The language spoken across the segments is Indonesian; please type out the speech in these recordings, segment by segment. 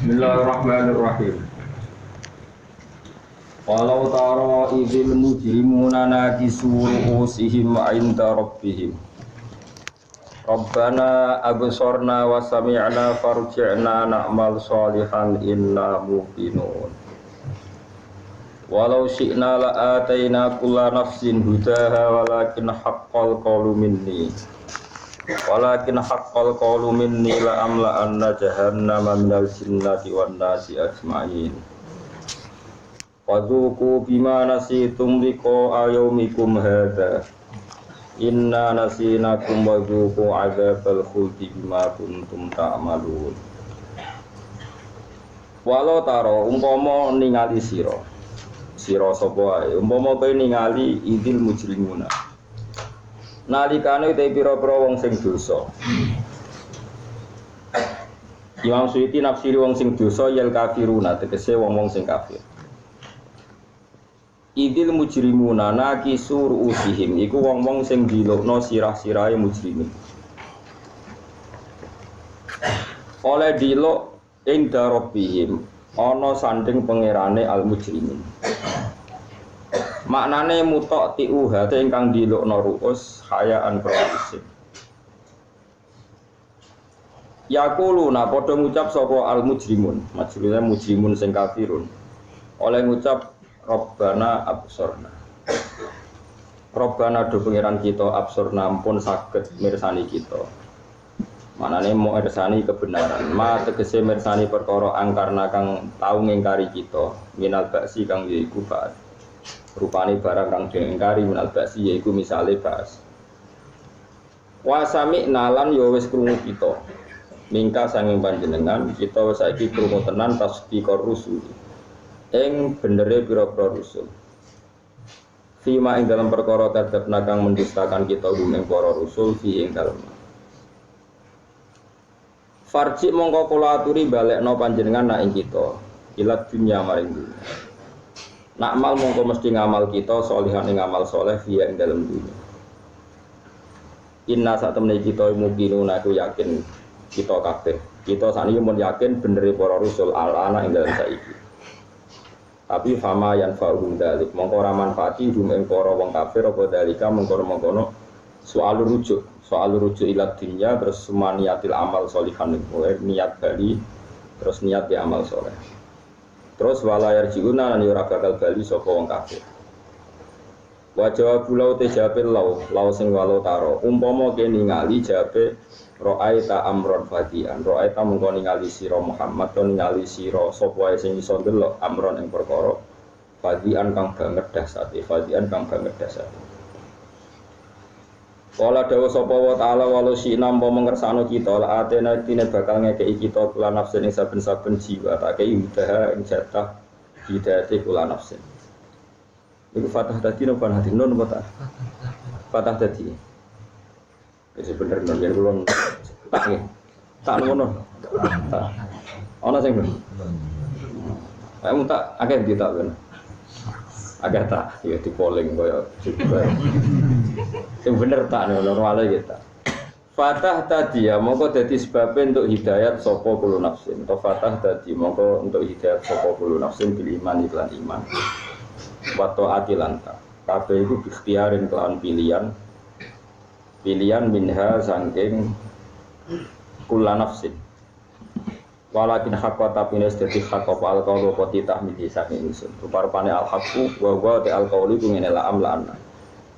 Bismillahirrahmanirrahim. Walau tara idzil mujrimuna nakisu ru'usihim 'inda rabbihim. Rabbana absorna wa sami'na farji'na na'mal shalihan inna muqinun. Walau syi'na la'ataina kulla nafsin hudaha walakin haqqal qawlu minni. Walakin haqqal qawlu minni la'amla'anna jahannama minal jinnati wan nasi ajma'in. Fadzuqu bima nasitum liqa'a yaumikum hadza. Inna nasinakum wa dzuqu 'adzabal khuldi bima kuntum ta'malun. Walau taro umpama ningali sira sapa ae umpama kowe ningali idil mujrimuna nalikane te pira-pira wong sing dosa. Imam Suyuti nafsiri wong sing dosa yal kafiruna tegese wong-wong sing kafir. Idil mujrimuna nakisu ru'usihim iku wong-wong sing dilokno sirah-sirahe mujrimin. Oleh dilok ing darabihim ana sanding pangerane al mujrimin. Maknane mutok tiuha ingkang dilokno ru'us hayaan prawisin. Yaquluna padha ngucap sapa al mujrimun, maksudnya mujrimun sing kafirun. Oleh ngucap Rabbana absorna. Rabbana do pangeran kita absorna ampun saged mirsani kita. Manane mau mirsani kebenaran. Ma tegese mirsani perkara angkarna kang tau ngingkari kita, minal baksi kang yaiku ba'at. Rupane barang kang diingkari minal baksi yaiku misale ba'as. Wa sami'na lan ya wis krungu kita. Mingka sanging panjenengan kita wis saiki krungu tenan tasdiqor rusul. Ing benere pira-pira rusul. Fima ing dalam perkara kadhapna kang mendustakan kita ing para rusul fi ing dalem. Farji mongko kula aturi balekno panjenengan nak ing kita. Ilat dunya maring dunya. Nakmal mongko mesti ngamal kita sholihan ing amal saleh fi ing dalem dunya. Inna sak temene kita mungkinuna aku yakin kita kabeh. Kita sakniki mun yakin benere para rusul ala ing dalem saiki. Tapi fama yang fa'hum dalik mongko ora manfaati hum ing para wong kafir apa dalika mongko-mongkono soal rujuk ila dunya terus sumaniyatil amal sholihan niat bali terus niat di amal saleh. Terus wala yarjiuna lan ora bakal bali sapa wong kafir. Wa jawab lau te jape lau sing walau taro umpama ke ningali jape ra'aita amron fadian ra'aita mengko ningali sira Muhammad to ningali sira sapa wae sing iso ndelok amron ing perkara fadian kang banget dasate Wala dawa sapa wa ta'ala walau sina umpama ngersano kita la atena dine bakal ngekeki kita kula nafsin ing saben-saben jiwa tak kei udaha ing jatah hidayate kula nafsin. Iku fatah dadi napa hati non apa fatah dadi. Wis bener yen kula tak nggih. Tak ngono. Ana sing ben. Kamu tak akeh ditak ben. Agak tak ya di polling kaya juga. Sing bener tak normal kita. Fatah tadi ya mongko dadi sebab untuk hidayat sapa kulo nafsin. To fatah tadi mongko untuk hidayat sapa kulo nafsin bil iman iklan iman. Wa taati lanta. Kabeh iku ikhtiarin kelawan pilihan minha saking kula nafsin. Walakin haqqa tapines dadi haqqa alqaulu qati tahmidi saking ingsun. Rupa-rupane al-haqqu wa wa al-qaulu ngene la amlana.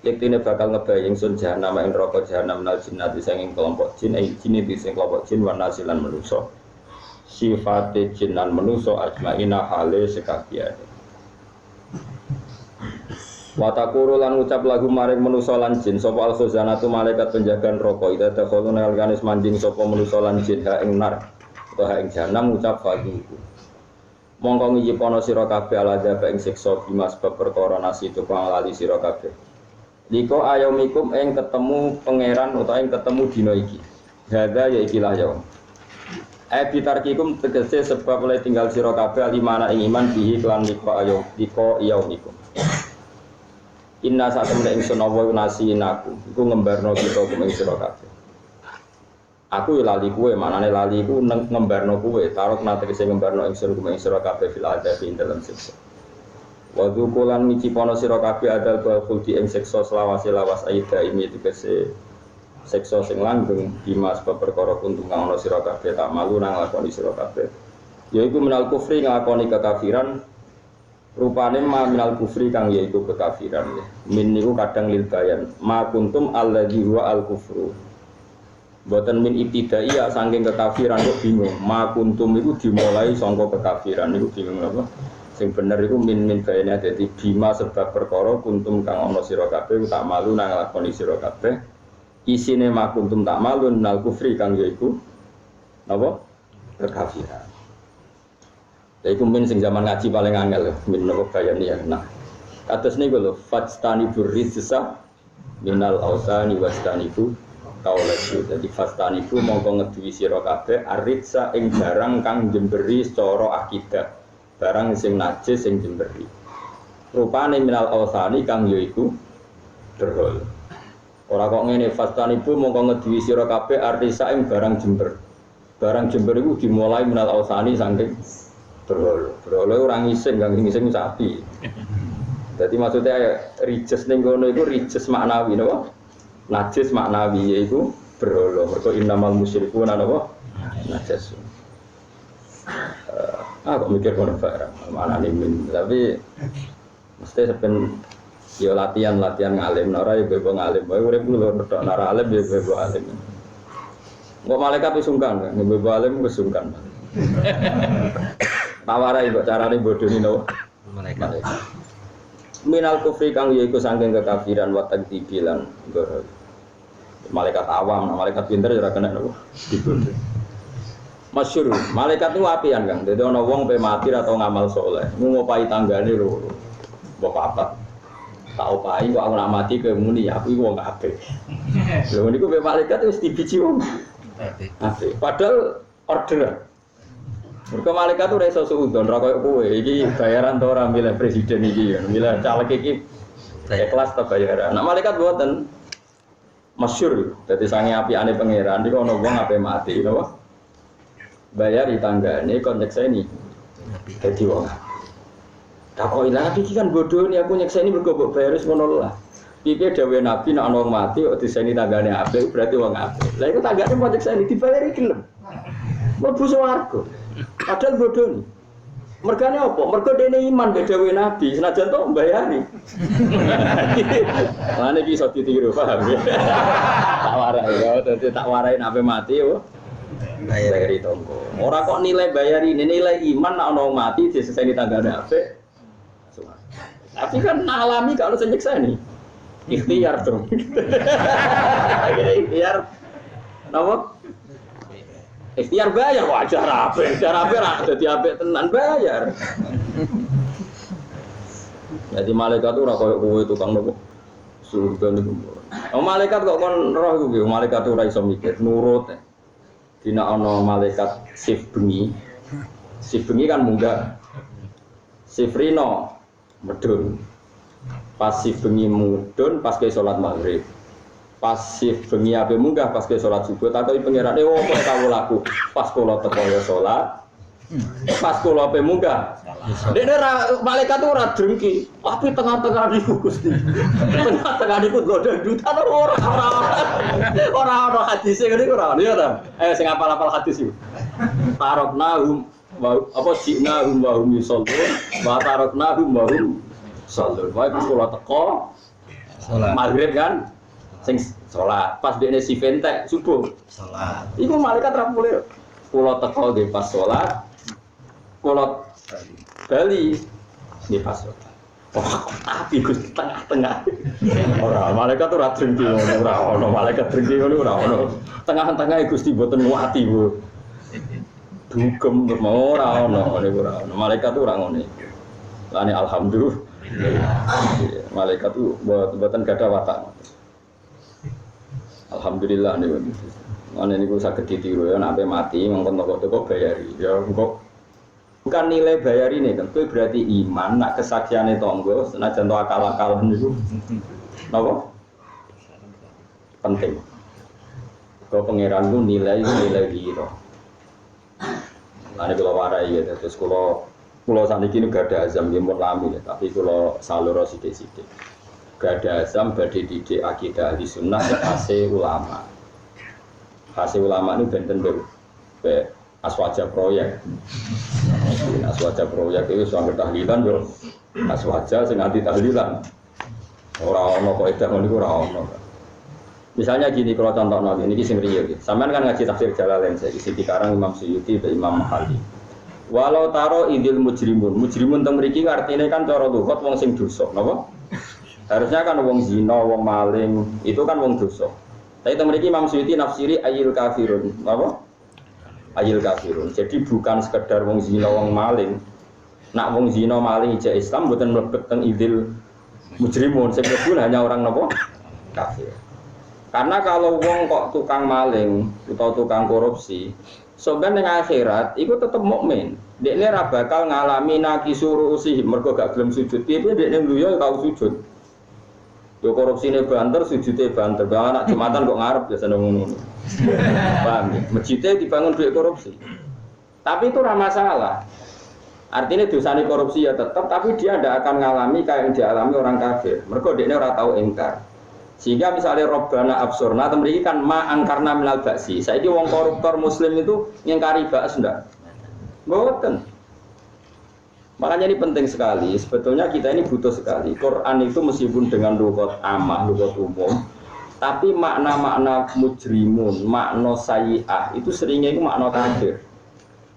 Yektine bakal ngebayang ingsun jahanam ing neraka jahanam nal jinnati saking kelompok jin jin iki sing kelompok jin wa nasilan manusa. Sifate jinan manusa ajmaina hale sekabehane. Watakuru lan ucap lagu maring manusa lan jin sapa al-khazanatu malaikat penjagaan neraka ida dakhalun alkanis manjing sapa manusa lan jin ha ing nar utawa ha ing jahanam ucap fadhiku mongko ngijipono sira kabeh aladzab ing siksa bima sebab perkara nasi tukang lali sira kabeh Liko ayomikum ing ketemu pangeran utawa ing ketemu dina iki. Hadza ya ikilah yaum. Bitarkikum tegese sebab oleh tinggal sira kabeh alimana ing iman bihi kelan liko yaumikum. Inna satamna ingsun wa nasinaku iku ngembarno kita ing sira kabeh. Aku lali kowe manane lali iku ngembarno kowe tarok nate tegese ngembarno ingsun ing sira kabeh fil adab ing dalam siksa. Wa dzukulan micipono sira kabeh adal bakul di ing siksa selawase lawas aida ini tegese siksa sing langgeng dimas perkara kuntung ana sira kabeh tak malu nang lakoni sira kabeh. Yaiku minal kufri nglakoni kekafiran rupane ma minal kufri kang yaiku kekafiran. Min niku kadang lil bayan ma kuntum alladzi huwa al kufru. Boten min ibtidaiyah saking kekafiran kok bingung. Ma kuntum iku dimulai saka kekafiran niku bingung apa? Sing bener iku min bayane dadi bima sebab perkara kuntum kang ana sira kabeh tak malu nang lakoni sira kabeh isine ma kuntum tak malu nal kufri kang yaiku napa kekafiran. Iku min sing zaman ngaji paling angel min napa bayane ya nah kados niku lho fastani burrijsa minal ausani wastaniku kaulasu dadi fastani ku mongko ngeduwi sira kabeh aritsa ing barang kang jemberi secara akidah barang sing najis sing jemberi rupane minal ausani kang yaiku berhol ora kok ngene fastani bu mongko ngeduwi sira kabeh arisa ing barang jember iku dimulai minal ausani saking berhol ora ngising kang ngising sapi dadi maksudnya rijes ning kono iku rijes maknawi napa najis maknawi yaiku berhol mergo innamal musyrikun napa najis. Kok mikir kono barang manane min tapi mesti sepen yo latihan ngalim ora yo bebo ngalim wae urip lho tok ora alim yo bebo alim kok malaikat wis sungkan nek bebo alim wis sungkan tawarai kok carane bodoni no malaikat minal kufri kang yaiku saking kekafiran wa takdzibilan malaikat awam malaikat pinter ora kena no dibodoh. Masyhur, malaikat itu apian Kang. Dadi ana wong pe mati atau ngamal saleh, ngopahi tanggane lho. Mbok papat. Tak opahi kok aku nak mati kowe muni aku iku wong apik. Lho niku pe malaikat wis dibiji wong apik. Padahal order. Mergo malaikat ora iso suudon ra koyo kowe. Iki bayaran to ora milih presiden iki, milih caleg iki kelas ta bayaran. Nek malaikat mboten masyhur. Dadi sange apiane pangeran iki ana wong ape mati, napa? Bayar di tanggane kon nyekseni dadi wong takok ilang iki kan bodoh ni aku nyekseni mergo mbok bayar wis ngono lah piye dawuh nabi nek ana wong mati kok diseni tanggane apik berarti wong apik lha iku tanggane mau nyekseni dibayari gelem mlebu swarga padahal bodoh ni mergane apa mergo dene iman mbek dawuh nabi senajan to mbayari lan iki iso ditiru paham ya tak warai ya dadi tak warai nek mati yo bayari tonggo. Ora kok nilai bayari ini nilai iman nak ono mati diseseni tanggane apik. Tapi kan alami kalau senyeksa nih. Ikhtiar dong. Ikhtiar. Napa? Ikhtiar bayar wajar apik. Cara apik ra dadi apik tenan bayar. Jadi malaikat ora koyo kowe tukang nopo? Surga niku. Malaikat kok kon roh iku malaikat ora iso mikir nurut. Dina ana malaikat sif bengi kan munggah sif rino medun pas sif bengi mudun pas ke salat maghrib pas sif bengi ape munggah pas ke salat subuh takoki pangerane opo kawulaku pas kula teko ya salat pas kula ape munggah dene malaikat ora drengki tapi tengah-tengah niku Gusti tengah-tengah niku godang-dutan ora hadis ngene ora ya ta sing apal-apal hadis iku taroknahum apa sinahum wa hum yusallun wa taroknahum wa hum yusallun wae kula teko salat maghrib kan sing salat pas dekne si ventek subuh salat iku malaikat ra mulih kula teko nggih pas salat kula Bali ini pas tapi Gusti tengah-tengah ora malaikat ora drengki ora ono malaikat drengki ora ono tengah-tengah Gusti mboten muati Bu dugem ora ono niku ora ono malaikat ora ngene Lani alhamdulillah. Malaikat itu buatan gada watak. Alhamdulillah nih. Mana ini gue sakit ditiru ya, sampai mati, ngomong toko bayari. Ya kok bukan nilai bayar ini kan, itu berarti iman, nak kesaksian itu tonggo, senajan to akal-akalan itu, apa? Penting. Kalau pangeran itu nilai gitu. Nanti kalau warai ya, terus kalau saat ini gak ada azam yang lami ya, tapi kalau salur sidik-sidik, gak ada azam badi didik akidah ahli sunnah hasil ulama. Hasil ulama ini benten be aswaja proyek. Aswaja proyek itu soal tahlilan yo. Aswaja sing anti tahlilan. Ora ono kok edah ngono iku ora ono. Misalnya gini kalau contohnya ini sing riyo iki. Sampeyan kan ngaji tafsir Jalalain saiki Siti Karang Imam Suyuti dan Imam Mahali. Walau taro idil mujrimun teng mriki artine kan cara lughat wong sing dosa, napa? Harusnya kan wong zina, wong maling, itu kan wong dosa. Tapi teng mriki Imam Suyuti nafsiri ayil kafirun, napa? Ayil kafirun. Jadi bukan sekedar wong zina, wong maling. Nak wong zina maling ijek Islam mboten mlebet teng idil mujrimun, sing mlebu hanya orang napa? Kafir. Karena kalau wong kok tukang maling atau tukang korupsi, sebenarnya ning akhirat iku tetep mukmin. Dekne ra bakal ngalami nakisuru usih mergo gak gelem sujud. Piye dekne nduya kau sujud. Yo korupsine banter, sujude banter. Bang anak Jumatan kok ngarep biasa ngono. Paham ya? Masjidnya dibangun duit korupsi. Tapi itu ora masalah. Artinya dosane korupsi ya tetap, tapi dia tidak akan ngalami kayak yang dialami orang kafir. Mergo dekne ora tau ingkar. Sehingga misalnya Robbana absurna temriki kan ma angkarna minal baksi. Saiki wong koruptor muslim itu ngingkari baks ndak? Mboten. Makanya ini penting sekali. Sebetulnya kita ini butuh sekali. Quran itu meskipun dengan lughat amah, lughat umum, tapi makna-makna mujrimun, makna sayyi'ah itu seringnya itu makna kafir.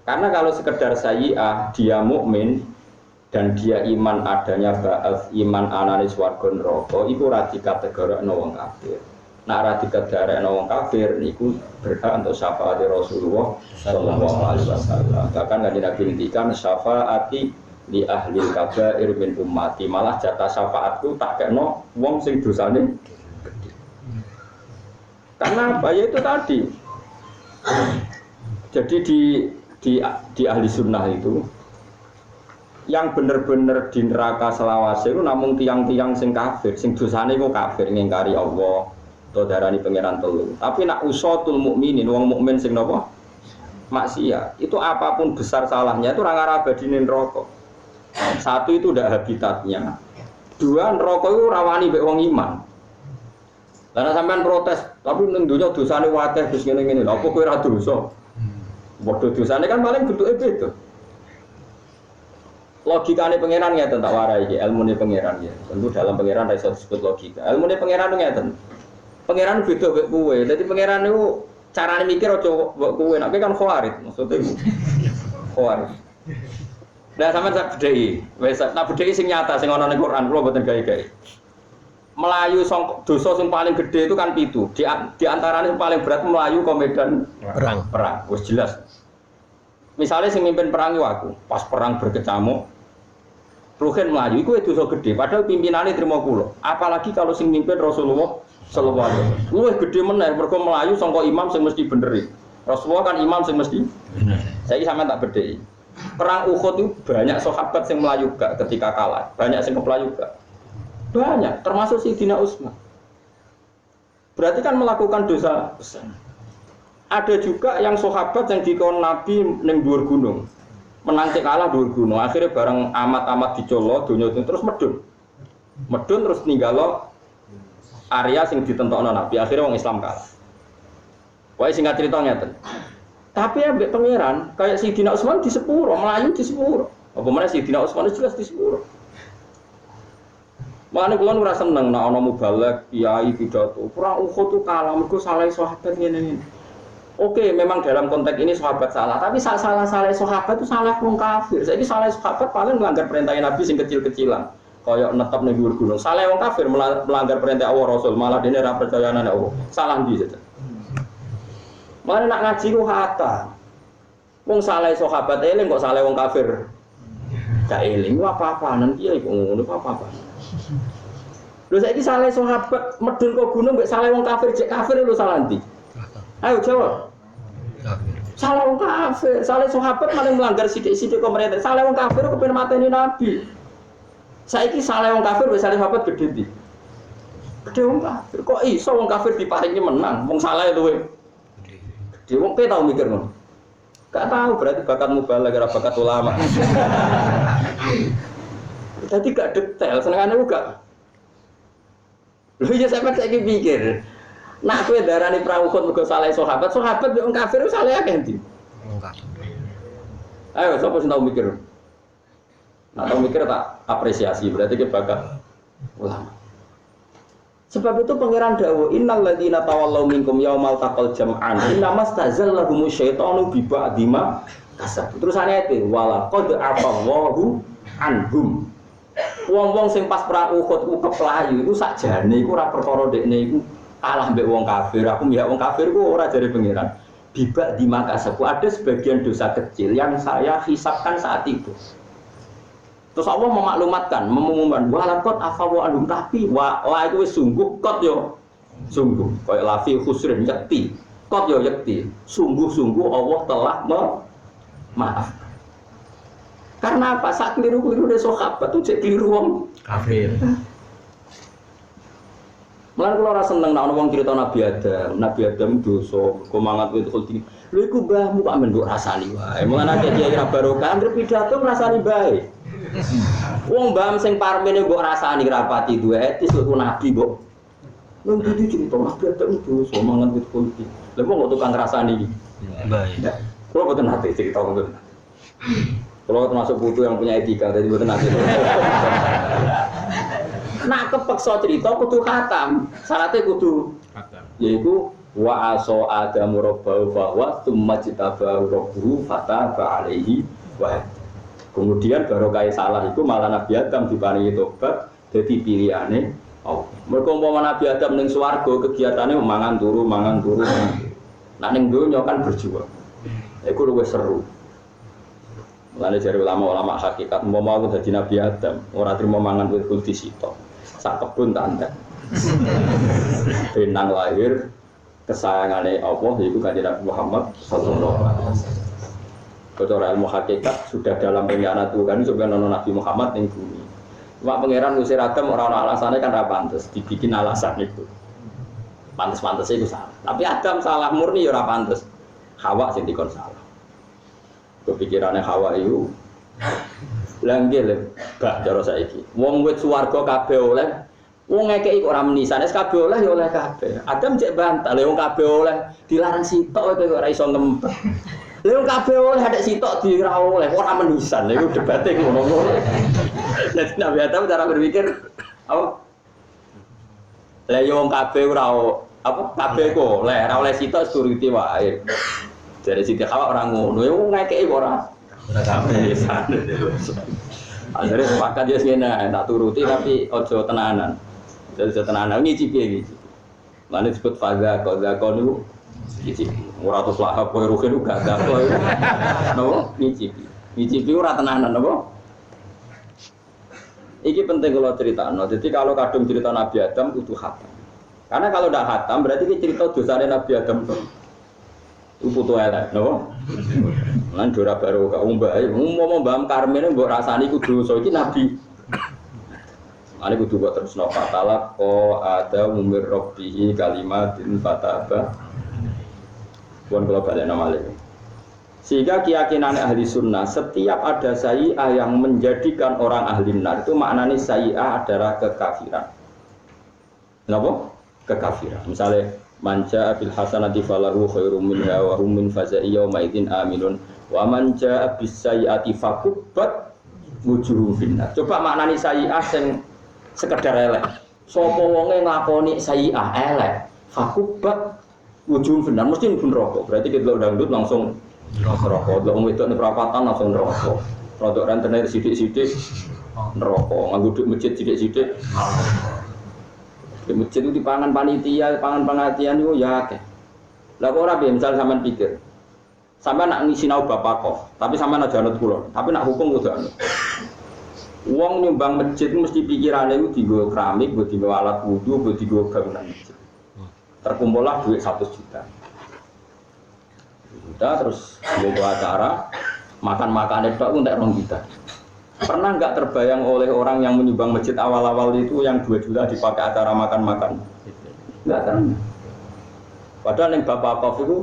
Karena kalau sekedar sayyi'ah dia mukmin dan dia iman adanya ba'ats iman ananis warga neraka iku ora dikategorikno wong kafir. Nek ora dikategorikno wong kafir niku berhak untuk syafaat Rasulullah sallallahu alaihi wasallam. Bahkan kanjeng Nabi ngendikan syafaati li ahli kabair min ummati, malah jatah syafaatku tak kena wong sing dosane gede. Karena apa? Ya itu tadi. Jadi di ahli sunnah itu yang bener-bener di neraka selawase itu namun tiang-tiang sing kafir, sing dosane kok kafir ngingkari Allah, to darani pangeran telu. Tapi nak usatul mukminin, wong mukmin sing napa? Maksiat. Itu apapun besar salahnya itu ora ngabadi neraka. Satu itu udah habitatnya. Dua neraka itu rawani mek wong iman. Lah sampean protes, tapi ning donya dosane wakeh wis ngene-ngene. Lha apa kowe ora dosa? Padha dosane kan paling bentuke beda. Logikane pangeran ngeten tak warai iki, ilmune pangeran ya. Tentu dalam pangeran ra iso disebut logika. Ilmune pangeran ngeten. Pangeran beda mek kowe. Dadi pangeran niku carane mikir aja mbok kowe, nek kan khawarit maksudnya. Khawarit. Lah sampean sak bedheki. Wis tak bedheki sing nyata sing ana ning Quran, kula mboten gawe-gawe. Melayu dosa sing paling gede itu kan 7. Di antarane paling berat melayu ke medan perang. Wis jelas. Misalnya sing mimpin perang itu aku, pas perang berkecamuk Ruhin melayu itu dosa gede, padahal pimpinannya terima kula. Apalagi kalau sing mimpin Rasulullah sallallahu alaihi wasallam. Luwih gede meneh mergo melayu sangka imam sing mesti bener. Rasulullah kan imam sing mesti bener. Saiki sampean tak bedheki. Perang Uhud itu banyak sahabat sing melayu gak ketika kalah, banyak sing kepelayu gak. Banyak, termasuk Sayyidina Utsman. Berarti kan melakukan dosa besar. Ada juga yang sahabat yang dikon Nabi ning dhuwur gunung. Menang kalah dhuwur gunung, akhirnya bareng amat-amat dicolok donya terus medun terus ninggalo area sing ditentokno Nabi, akhirnya wong Islam kalah. Wae singkat cerita ngeten. Tapi ambek pangeran kayak Sayyidina Utsman di sepuro, melayu di sepuro. Apa meneh Sayyidina Utsman jelas di sepuro. Makane kula ora seneng nek ana mubalek kiai pidato. Perang Uhud tuh kalah mergo salah sahabat ngene-ngene. Oke, memang dalam konteks ini sahabat salah, tapi salah sahabat itu salah wong kafir. Saiki salah sahabat paling melanggar perintah Nabi sing kecil-kecilan. Kaya netep ning dhuwur gunung. Salah wong kafir melanggar perintah Allah Rasul, malah dene ora percaya nang Allah. Salah ndi saja. Mane nak ngaji ku kata. Wong salah sahabat eling kok salah wong kafir. Gak eling apa-apa nanti ya iku ngono apa-apa. Lho saiki saleh sahabat medun kok gunung mbek saleh wong kafir cek kafir lho salah ndi? Ayo jawab. Kafir. Salah wong kafir, saleh sahabat malah melanggar sithik-sithik pemerintah. Saleh wong kafir kepen mateni nabi. Saiki saleh wong kafir mbek saleh sahabat gede ndi? Gede wong kafir. Kok iso wong kafir diparingi menang, wong saleh luwe. Gede wong pe tau mikir ngono. Gak tahu berarti bakat mubalagh kira bakat ulama. Jadi gak detail, senengane gak. Lho ya sampe saiki pikir. Nak kowe darani perang Uhud mergo saleh sahabat wong kafir saleh akeh ndi? Wong kafir. Ayo sapa sing tau mikir? Nak tau mikir tak apresiasi berarti ke bakat ulama. Sebab itu pangeran dawuh innal ladzina tawallaw minkum yaumal taqal jam'an innamastazallahum syaitanu bi ba'dima kasab. Terusane itu wala qad afallahu anhum. Wong-wong sing pas perang Uhud ku keplayu iku sakjane iku ora perkara dekne iku kalah mbek wong kafir. Aku mihak wong kafir ku ora jare pangeran. Bi ba'dima kasab. Ada sebagian dosa kecil yang saya hisabkan saat itu. Terus Allah memaklumatkan, mengumumkan walakot afawu anhum tapi wa itu sungguh kot yo sungguh kayak lafi khusrin yakti kot yo yakti sungguh Allah telah maaf. Karena apa? Saat keliru dari sahabat tuh cek keliru wong kafir. Mulane kula ora seneng nek ana wong cerita Nabi Adam dosa, komangat itu kulti. Lha iku mbahmu kok men mbok rasani wae. Mulane akeh kiai ra barokah anggere pidato ngrasani bae. Wong mbam sing parmene mbok rasani rapati duwe etis kok nabi mbok. Wong iki cerita Nabi Adam dosa mangan wit kulti. Lha kok tukang ngrasani iki. Bae. Kula boten nate cerita ngono. Kalau termasuk butuh yang punya etika, jadi bukan nanti. Nak kepeksa cerita kudu khatam, syaratnya kudu khatam. Yaitu wa aso adamu rabbahu bahwa tsumma jitabahu rabbuhu fataba alaihi wa. Kemudian barokah salah itu malah Nabi Adam diparingi tobat, jadi pilihane. Oh, mergo umpama Nabi Adam ning swarga kegiatane mangan turu. Nak ning donya kan berjuang. Iku luwih seru. Mulane jare ulama-ulama hakikat mau dadi Nabi Adam, ora trimo mangan wit kulti sito. Sak kebun tak antek. Benang lahir kesayangane Allah yaiku Kanjeng Nabi Muhammad sallallahu alaihi wasallam. Kecara ilmu hakikat sudah dalam rencana Tuhan supaya Nabi Muhammad ning bumi. Cuma pangeran ngusir Adam ora ana alasane kan ra pantes dibikin alasan itu. Pantes-pantes itu salah. Tapi Adam salah murni ya ora pantes. Hawa sing dikon salah. Kepikirannya Hawa itu langgil gak cara saiki. Wong wit swarga kabeh oleh, wong ngekeki kok ora menisan, wis kabeh oleh ya oleh kabeh. Adam cek bantah, lha wong kabeh oleh dilarang sitok kok ora iso ngempet. Lha wong kabeh oleh ada sitok dira oleh ora menisan. Lha iku debate ngono-ngono. Dadi Nabi Adam cara berpikir apa? Lha yo wong kabeh ora apa kabeh kok oleh ora oleh sitok suriti wae. Dari Siti Hawa orang ngono, ya ngekeki ora sampe sana. Akhirnya sepakat dia ngene, tak turuti tapi ojo tenanan. Jadi tenanan ngicipi iki. Lan disebut faza niku ngicipi. Ora terus lahap koyo rugen gak ada koyo. No, ngicipi. Ngicipi ora tenanan napa? Iki penting kalau critakno. Jadi kalau kadung cerita Nabi Adam kudu khatam. Karena kalau ndak khatam berarti iki cerita dosane Nabi Adam. Putu elek, no? Lan dora baru ka umbahe, mau mbam karmene mbok rasani kudu dosa iki nabi. Ane kudu kok terus no fatalah ko ada umur rabbihi kalimatin fataba. Pun kula balena malih. Sehingga keyakinan ahli sunnah setiap ada sayyi'ah yang menjadikan orang ahli nar itu maknanya sayyi'ah adalah kekafiran. Kenapa? Kekafiran. Misalnya manja bil hasanati falahu khairum minha wa hum min faza'i yawma idzin aminun wa man jaa bis sayyiati fakubbat wujuhum finnar. Coba maknani sayyi'ah sing sekedar elek. Sapa wonge nglakoni sayyi'ah elek, fakubbat wujuhum finnar mesti mlebu neraka. Berarti kita dangdut langsung neraka. Lha wong wedok ning perapatan langsung neraka. Rodok rentene sithik-sithik neraka. Nganggo dhuwit masjid sithik-sithik. Di masjid itu dipangan panitia, pangan pengajian itu ya akeh. Lah kok ora piye misal sampean pikir. Sampai nak sinau bapak kok, tapi sampai nak janut kulon, tapi nak hukum kudu anut. Uang nyumbang masjid mesti pikirannya itu digo keramik, buat digo alat wudhu, buat digo bangunan masjid. Terkumpullah duit 100 juta. Terus digo acara, makan itu untuk 2 juta. Pernah nggak terbayang oleh orang yang menyumbang masjid awal-awal itu yang 2 juta dipakai acara makan-makan? Nggak kan? Padahal yang bapak kok itu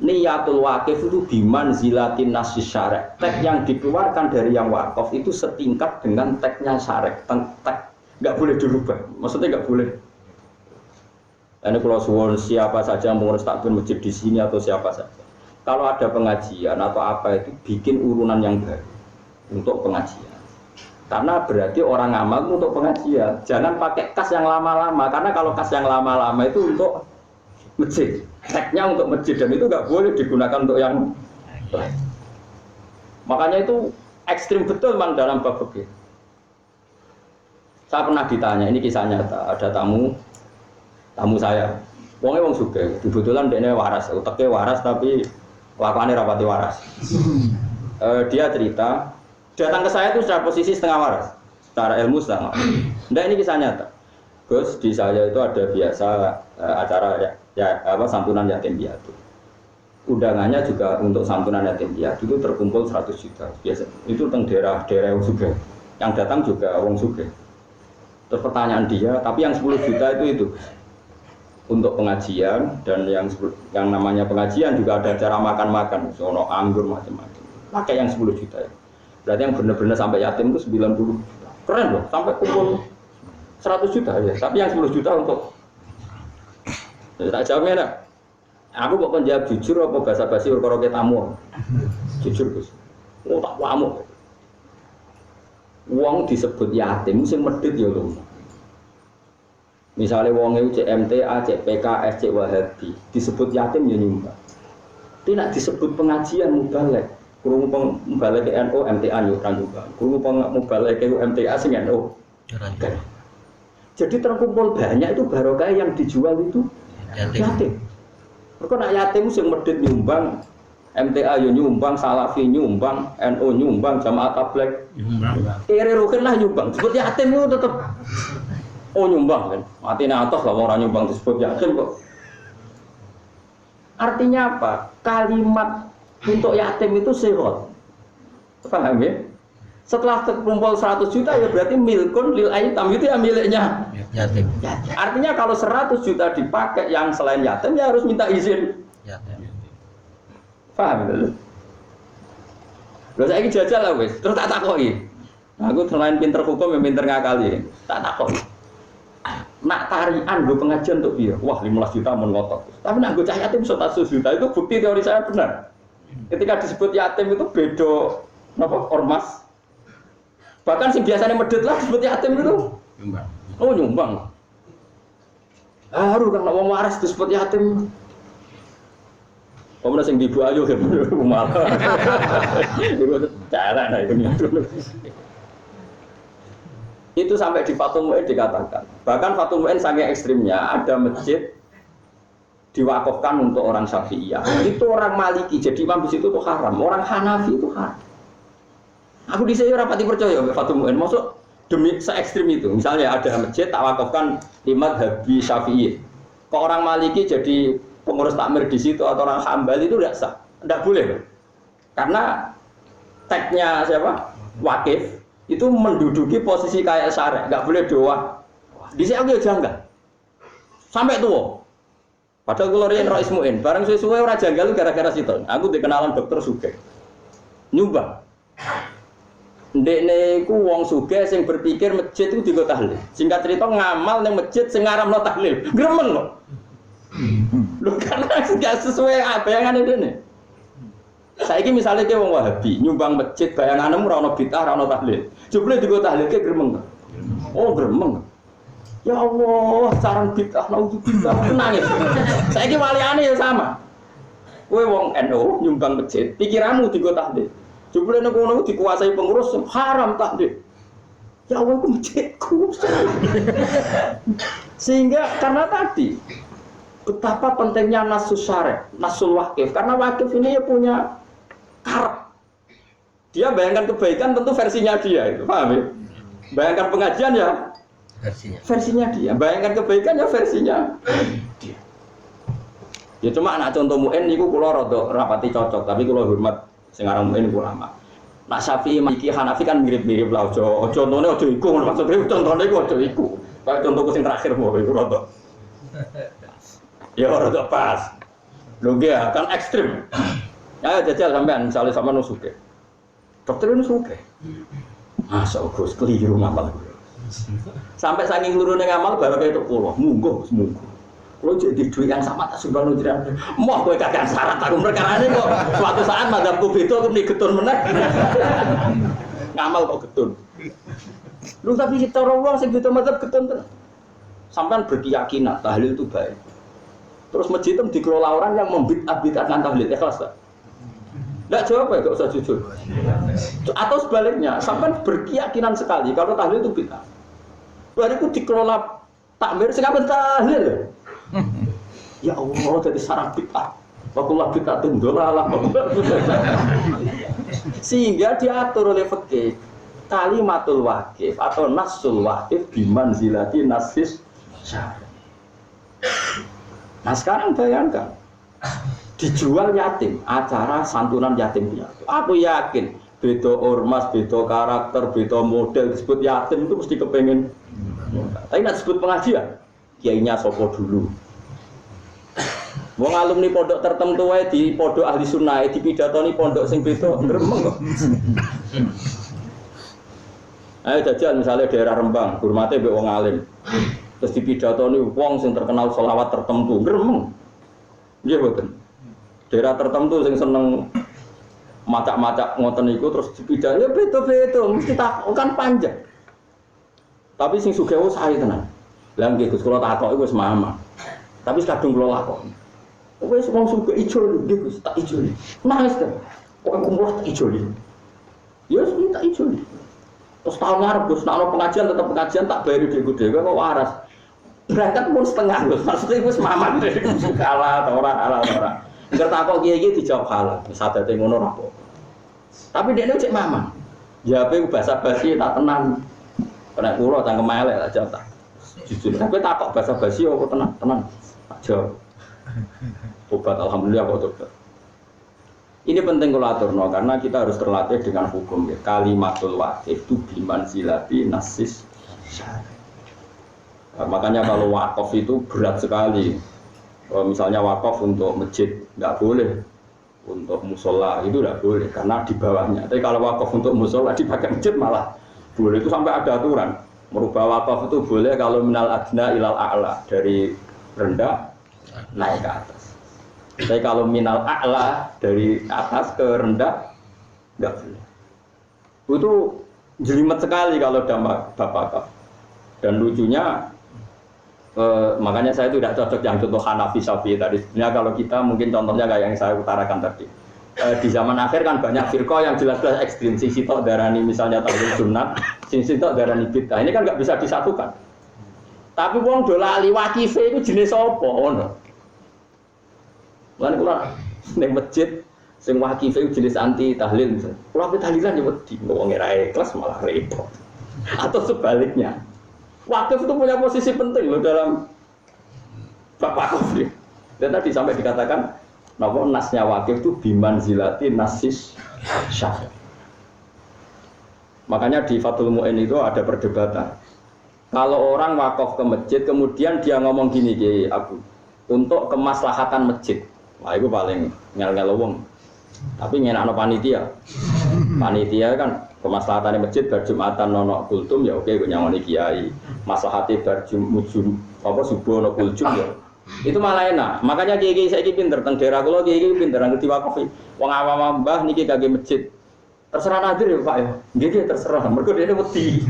niyatul wakif itu bimanzilatin nasis syarek. Teks yang dikeluarkan dari yang wakaf itu setingkat dengan teksnya syarek. Teks nggak boleh dirubah. Maksudnya nggak boleh. Ini kalau suwon siapa saja yang mengurus takbir masjid di sini atau siapa saja. Kalau ada pengajian atau apa itu bikin urunan yang baru untuk pengajian. Karena berarti orang amal untuk pengajian. Jangan pakai kas yang lama-lama. Karena kalau kas yang lama-lama itu untuk masjid. Teksnya untuk masjid dan itu nggak boleh digunakan untuk yang lain. Makanya itu ekstrim betul memang dalam bab fikih. Saya pernah ditanya, ini kisah nyata, ada tamu saya, wongnya wong sugih, kebetulan dia waras, uteknya waras tapi lakukannya rapati waras. Dia cerita, datang ke saya itu secara posisi setengah waras, secara ilmu setengah. Nah ini kisah nyata. Gus, di saya itu ada biasa acara santunan yatim piatu. Undangannya juga untuk santunan yatim piatu itu terkumpul 100 juta. Biasa itu teng daerah wong sugih. Yang datang juga wong sugih. Terus pertanyaan dia, tapi yang 10 juta itu untuk pengajian dan yang namanya pengajian juga ada acara makan-makan, sono anggur macam-macam. Pakai yang 10 juta. Berarti yang benar-benar sampai yatim itu 90. Keren loh, sampai kumpul 100 juta ya, tapi yang 10 juta untuk tak jawabnya nak. Aku kok menjawab jujur apa basa-basi urut-urut tamu? Jujur Gus. Oh tak wamu. Uang disebut yatim sing medhit ya lho. Misalnya uangnya cek MTA, cek PKS, cek Wahabi disebut yatim ya nyumbang. Tidak disebut pengajian mubalek. Kurung mubalek ke NU, MTA nyumbang. Kurung mubalek ke MTA sing NU. Jadi terkumpul banyak itu barokah yang dijual itu yatim. Mereka nak yatim sing medhit nyumbang, MTA yo nyumbang, Salafi nyumbang, NU nyumbang, Jamaah Tabligh nyumbang. Kere rukin lah nyumbang. Disebut yatim itu tetap nyumbang kan. Matine atos lah orang nyumbang disebut yatim kok. Artinya apa? Kalimat untuk yatim itu sirot. Paham ya? Setelah terkumpul 100 juta ya berarti milkun lil aitam itu ya miliknya yatim. Artinya kalau 100 juta dipakai yang selain yatim ya harus minta izin yatim. Paham betul? Lho saiki jajal lah wis, terus tak takoki. Aku selain pinter hukum ya pinter ngakali. Tak takoki. Nak tarian lho pengajian untuk dia. Wah 15 juta mun ngotot. Tapi nak go cah yatim 100 juta itu bukti teori saya benar. Ketika disebut yatim itu beda napa ormas. Bahkan sing biasanya medhit lah disebut yatim itu nyumbang. Oh nyumbang. Haru kan wong waras disebut yatim. Omong sing ibu ayu kan malah. Iku cara nah itu sampai di Fathul Mu'in dikatakan. Bahkan Fathul Mu'in saking ekstrimnya ada masjid diwakafkan untuk orang Syafi'iyah. Itu orang Maliki jadi imam di situ tuh haram. Orang Hanafi itu haram. Aku di sini rapati percaya Fathul Mu'in, maksud demi se-ekstrim itu. Misalnya ada masjid tak wakafkan imam Habib Syafi'i. Kok orang Maliki jadi pengurus takmir di situ atau orang Hambali itu tidak sah, tidak boleh. Karena teksnya siapa? Wakif itu menduduki posisi kayak syarek, nggak boleh doa. Di sini aku janggal sampai tua. Padahal kalau riyen Rais Mu'in, bareng suwe-suwe ora janggal gara-gara situ. Aku dikenalan dokter Sugeng. Nyumbang. Ndekne iku wong sugih sing berpikir masjid itu digo tahlil. Singkat cerita ngamal ning masjid sing ngaramno tahlil. Gremeng kok. Lho karena enggak sesuai bayangane dene. Saiki misale ke wong Wahabi nyumbang masjid bayangane ora ono bid'ah, ora ono tahlil. Jebule digo tahlil ke gremeng. Oh, gremeng. Ya Allah, sarang bid'ah naudzubillah nangis. Saiki waliane ya sama. Kowe wong NU nyumbang masjid, pikiranmu digo tahlil. Jebule nek ngono dikuasai pengurus haram tahlil. Ya Allah ku masjidku. Sehingga karena tadi Betapa pentingnya nasus syarek, nasul wakif. Karena wakif ini ya punya karak. Dia bayangkan kebaikan tentu versinya dia, itu paham ya? Bayangkan pengajian ya versinya dia. Bayangkan kebaikan ya versinya dia. Ya cuma anak contoh mu'in niku kula rada rapati cocok, tapi kula hormat sing aran mu'in niku lama. Nak Syafi'i Maliki Hanafi kan mirip-mirip lah aja contone aja iku maksudnya contone iku aja iku. Kayak contohku sing terakhir mau iku rada. Ya rada pas. Lho nggih kan ekstrim. Ya jajal sampean misalnya sampean nusuke. Dokter ini suke. Masa Gus keliru ngamal. Sampai saking lurune ngamal baru kayak itu pulau. Munggo. Kalau jadi duit yang sama tak subhanu jiran. Mau kowe kakek syarat aku perkarane kok suatu saat madzhabku beda aku muni getun meneh. Ngamal kok getun. Lu tapi kita wong sing beda madzhab getun terus. Sampean berkeyakinan tahlil itu baik. Terus masjid itu dikelola orang yang membid'ah-bid'ahkan tahlil, ikhlas tak? Enggak jawab ya, enggak usah jujur. Atau sebaliknya, sampean berkeyakinan sekali kalau tahlil itu bid'ah. Bariku dikelola takmir sing apa tahlil. Ya Allah, jadi sarang bid'ah. Wakullah bid'ah tundolalah. Sehingga diatur oleh fikih kalimatul waqif atau nasul waqif bimanzilati nasis syar'i. Nah sekarang bayangkan dijual yatim, acara santunan yatim piatu. Aku yakin beda ormas, beda karakter, beda model disebut yatim itu mesti kepengen. Tapi nak disebut pengajian, kiainya sopo dulu. Wong alumni pondok tertentu wae di pondok ahli sunnah di pidatoni pondok sing beda gremeng kok. Ayo jajal misalnya daerah Rembang, hormate mbek wong alim. Terus di pidatoni wong sing terkenal selawat tertentu gremeng. Nggih mboten. Daerah tertentu sing seneng macak-macak ngoten niku terus dipidato ya beda-beda mesti tak kan panjang. Tapi sing sugih wis sae tenan. Lah nggih Gus kula takoki wis mama. Tapi kadung kula lakoni. Wis wong sugih ijo nggih Gus tak ijo. Nangis ta. Kok kumpul tak ijo. Ya wis tak ijo. Terus tahun ngarep Gus nek ana pengajian tetep pengajian tak bayar dhewe-dhewe kok waras. Berangkat pun setengah Gus. Maksudnya wis mamah kalah ta ora. Engger takok kiye-kiye dijawab halal. Sadate ngono ora apa. Tapi dekne cek mamah. Jawabe bahasa basi tak tenang. Nek kula cangkem elek tak jawab tak. Jujur. Tapi takok bahasa basi kok tenang. Tak jawab. Obat alhamdulillah kok dokter. Ini penting kalau aturno karena kita harus terlatih dengan hukum ya. Kalimatul waqif itu bimanzilati nasis syar'i. Makanya kalau wakaf itu berat sekali. Misalnya wakaf untuk masjid nggak boleh, untuk musola itu nggak boleh karena di bawahnya. Tapi kalau wakaf untuk musola di bagian masjid malah boleh, itu sampai ada aturan. Merubah wakaf itu boleh kalau minal adna ilal a'la, dari rendah naik ke atas. Tapi kalau minal a'la dari atas ke rendah nggak boleh. Itu jelimet sekali kalau dampak wakaf. Dan lucunya makanya saya itu tidak cocok yang contoh Hanafi Syafi'i tadi. Sebenarnya kalau kita mungkin contohnya kayak yang saya utarakan tadi. Di zaman akhir kan banyak firqah yang jelas-jelas ekstrim. Sing sitok darani misalnya tahlil sunnah, sing sitok darani bid'ah. Ini kan nggak bisa disatukan. Tapi wong do lali waqife itu jenis apa ngono. Lan kula ning masjid sing waqife itu jenis anti tahlil misalnya. Kula tahlilan ya wedi wong ora ikhlas malah repot. Atau sebaliknya. Wakif itu punya posisi penting loh dalam bapak kafir. Dan tadi sampai dikatakan bahwa nasnya wakif itu bimanzilati nasis syar'i. Makanya di Fathul Mu'in itu ada perdebatan. Kalau orang wakaf ke masjid kemudian dia ngomong gini Kiai Abu, untuk kemaslahatan masjid. Wah itu paling ngel-ngel wong. Tapi ngenakno panitia. Panitia kan kemaslahatan masjid berjumatan nono kultum ya oke gue nyangoni kiai. Maslahati berjumujum apa subuh nono kultum ya. Itu malah enak. Makanya kiai saiki pinter teng daerah kula kiai pinter ngerti wakaf. Wong awam mbah niki kagge masjid. Terserah nadir ya Pak ya. Nggih terserah. Mergo dene wedi.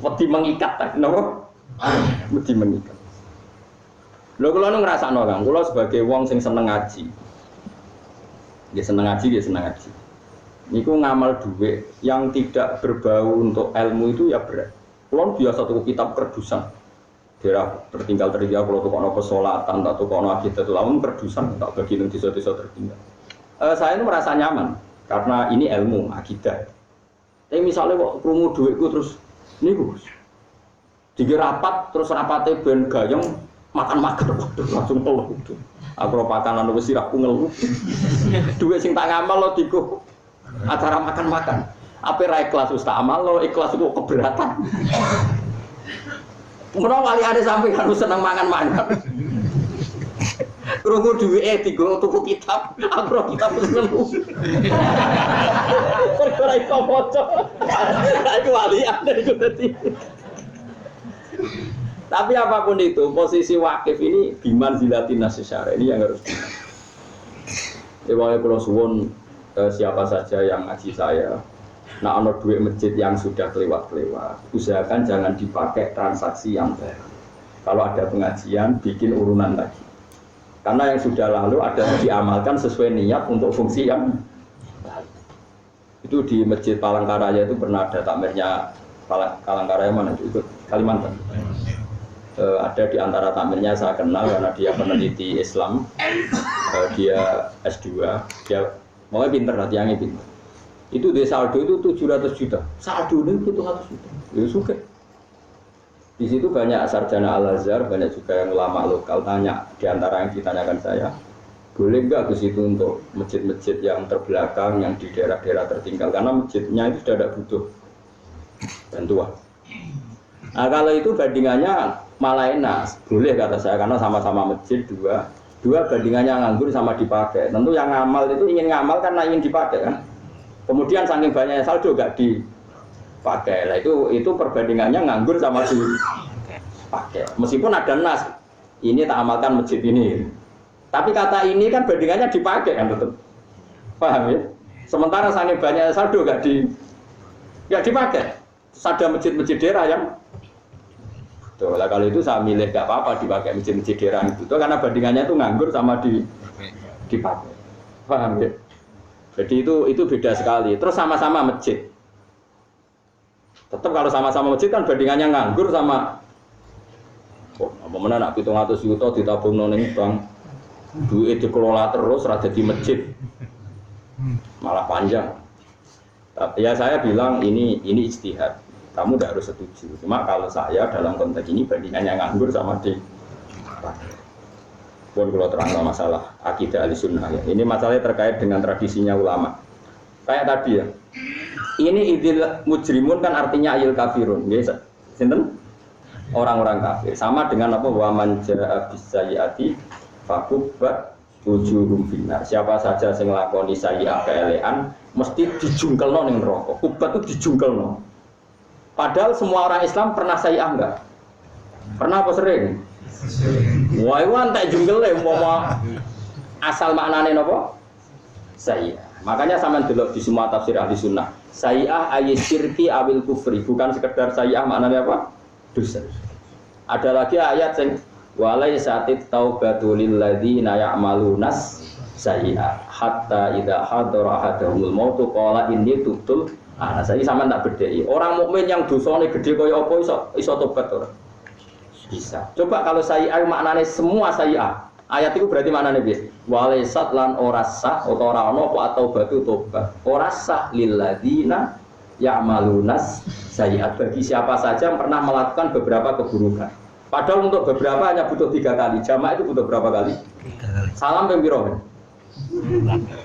Wedi mengikat ta napa? Wedi mengikat. Lho kula nu ngrasakno Kang, kula sebagai wong sing seneng ngaji. Nggih seneng ngaji. Niku ngamal duit yang tidak berbau untuk ilmu itu ya berat. Kulon biasa tuku kitab kerdusan. daerah tertinggal kalau tukokno pesolatan tak tukokno akidah lamun kerdusan tak bagi nang desa-desa tertinggal. Saya itu merasa nyaman karena ini ilmu akidah. Tapi misalnya kok krungu dhuwitku terus niku dikira rapat terus rapate ben gayeng makan-makan langsung ngeluh. Aku ora pakanan wis sirahku ngeluh. Dhuwit sing tak ngamal lo diku acara makan-makan. Apa ra ikhlas wis tak amal lo ikhlas kok keberatan. Menawa wali ada sampai harus seneng mangan-mangan. Krungu duwike digo tuku kitab, aku ora kitab wis ngeluh. Ora iso maca. Aku wali ada iku dadi. Tapi apapun itu, posisi wakif ini biman zilatin nasyara ini yang harus. Ewa kalau suwon siapa saja yang ngaji saya, nah ono duit masjid yang sudah kelewat-kelewat, usahakan jangan dipakai transaksi yang baru. Kalau ada pengajian, bikin urunan lagi. Karena yang sudah lalu ada diamalkan sesuai niat untuk fungsi yang baru. Itu di Masjid Palangkaraya itu pernah ada takmirnya Palangkaraya mana itu Kalimantan. Ada di antara tamirnya saya kenal karena dia peneliti Islam, dia S2, dia mau pinter lah, tiangnya pinter. Itu di saldo itu 700 juta, saldo ini 700 juta, itu suka. Di situ banyak sarjana Al-Azhar, banyak juga yang ulama lokal tanya, di antara yang ditanyakan saya, boleh nggak ke situ untuk masjid-masjid yang terbelakang, yang di daerah-daerah tertinggal, karena masjidnya itu sudah tidak butuh bantuan. Nah kalau itu bandingannya malah enak, boleh kata saya karena sama-sama masjid dua bandingannya nganggur sama dipakai. Tentu yang ngamal itu ingin ngamal karena ingin dipakai kan. Kemudian saking banyaknya saldo gak dipakai. Lah itu perbandingannya nganggur sama dipakai. Meskipun ada nas, ini tak amalkan masjid ini. Tapi kata ini kan bandingannya dipakai kan tetap. Paham ya? Sementara saking banyaknya saldo gak dipakai. Terus ada masjid-masjid daerah yang tuh, lah kalau itu saya milih gak apa-apa dipakai masjid-masjid daerah itu karena bandingannya itu nganggur sama dipakai. Paham ya? Jadi itu beda sekali. Terus sama-sama masjid. Tetap kalau sama-sama masjid kan bandingannya nganggur sama apa mana nak 700 juta ditabung ning bank. Duit dikelola terus ra dadi masjid. Malah panjang. Tapi ya saya bilang ini ijtihad. Kamu tidak harus setuju. Cuma kalau saya dalam konteks ini bandingannya nganggur sama di. Pun kalau terang masalah akidah Ahlussunnah ya. Ini masalahnya terkait dengan tradisinya ulama. Kayak tadi ya. Ini idil mujrimun kan artinya ayil kafirun. Nggih, sinten? Orang-orang kafir. Sama dengan apa wa man jaa bisayyati fakubbat wujuhum finnar. Siapa saja sing nglakoni sayyi'ah keelekan mesti dijungkelno ning neraka. Kubat itu dijungkelno. Padahal semua orang Islam pernah sayyi'ah enggak? Pernah apa sering? Wah, itu antek jungkel umpama asal maknane napa? Sayyi'ah. Makanya sampean delok di semua tafsir ahli sunnah. Sayyi'ah ayy syirki awil kufri, bukan sekedar sayyi'ah maknanya apa? Dosa. Ada lagi ayat yang walaisatit taubatul lil ladzina ya'malunas sayyi'ah hatta idza hadara ahadahumul maut qala inni tubtu. Nah, saya sama tak bedai. Orang mukmin yang dosane gede kaya apa iso tobat ora? Bisa. Coba kalau sayyi'ah maknane semua sayyi'ah. Ayat itu berarti maknane piye? Walaisat lan ora sah utawa ora ana apa atau batu tobat. Ora sah lil ladzina ya'malunas sayyi'at bagi siapa saja yang pernah melakukan beberapa keburukan. Padahal untuk beberapa hanya butuh 3 kali. Jamaah itu butuh berapa kali? 3 kali. Salam ping piro?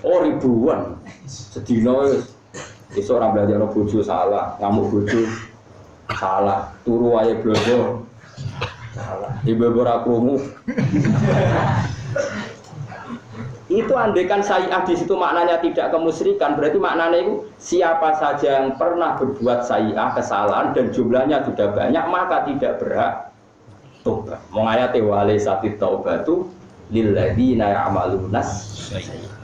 Oh, ribuan. Sedina iso ora belajar bojo salah, ngamuk bojo salah, turu wae blojo salah, ibu ora krungu. Itu andekan sayyi'ah di situ maknanya tidak kemusyrikan, berarti maknanya itu siapa saja yang pernah berbuat sayyi'ah kesalahan dan jumlahnya sudah banyak maka tidak berhak tobat. Mengayati walaisati taubatu lil ladzina ya'malunas sayyi'ah.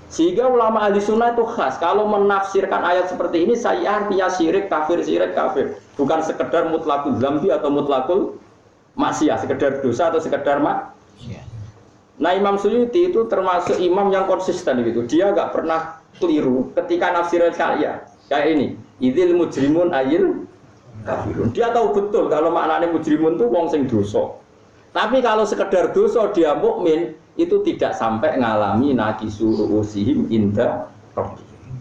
Sehingga ulama ahli sunnah itu khas kalau menafsirkan ayat seperti ini sayyi'ah artinya syirik kafir, bukan sekedar mutlakul dzambi atau mutlakul maksiyah, sekedar dosa atau sekedar maksiat. Nah Imam Suyuti itu termasuk imam yang konsisten gitu, dia nggak pernah keliru ketika nafsirin kayak ini idzil mujrimun ayil kafirun. Dia tahu betul kalau maknanya mujrimun itu wong sing dosa. Tapi kalau sekedar dosa dia mukmin itu tidak sampai ngalami naqisu ru'usihim inda rabbihim.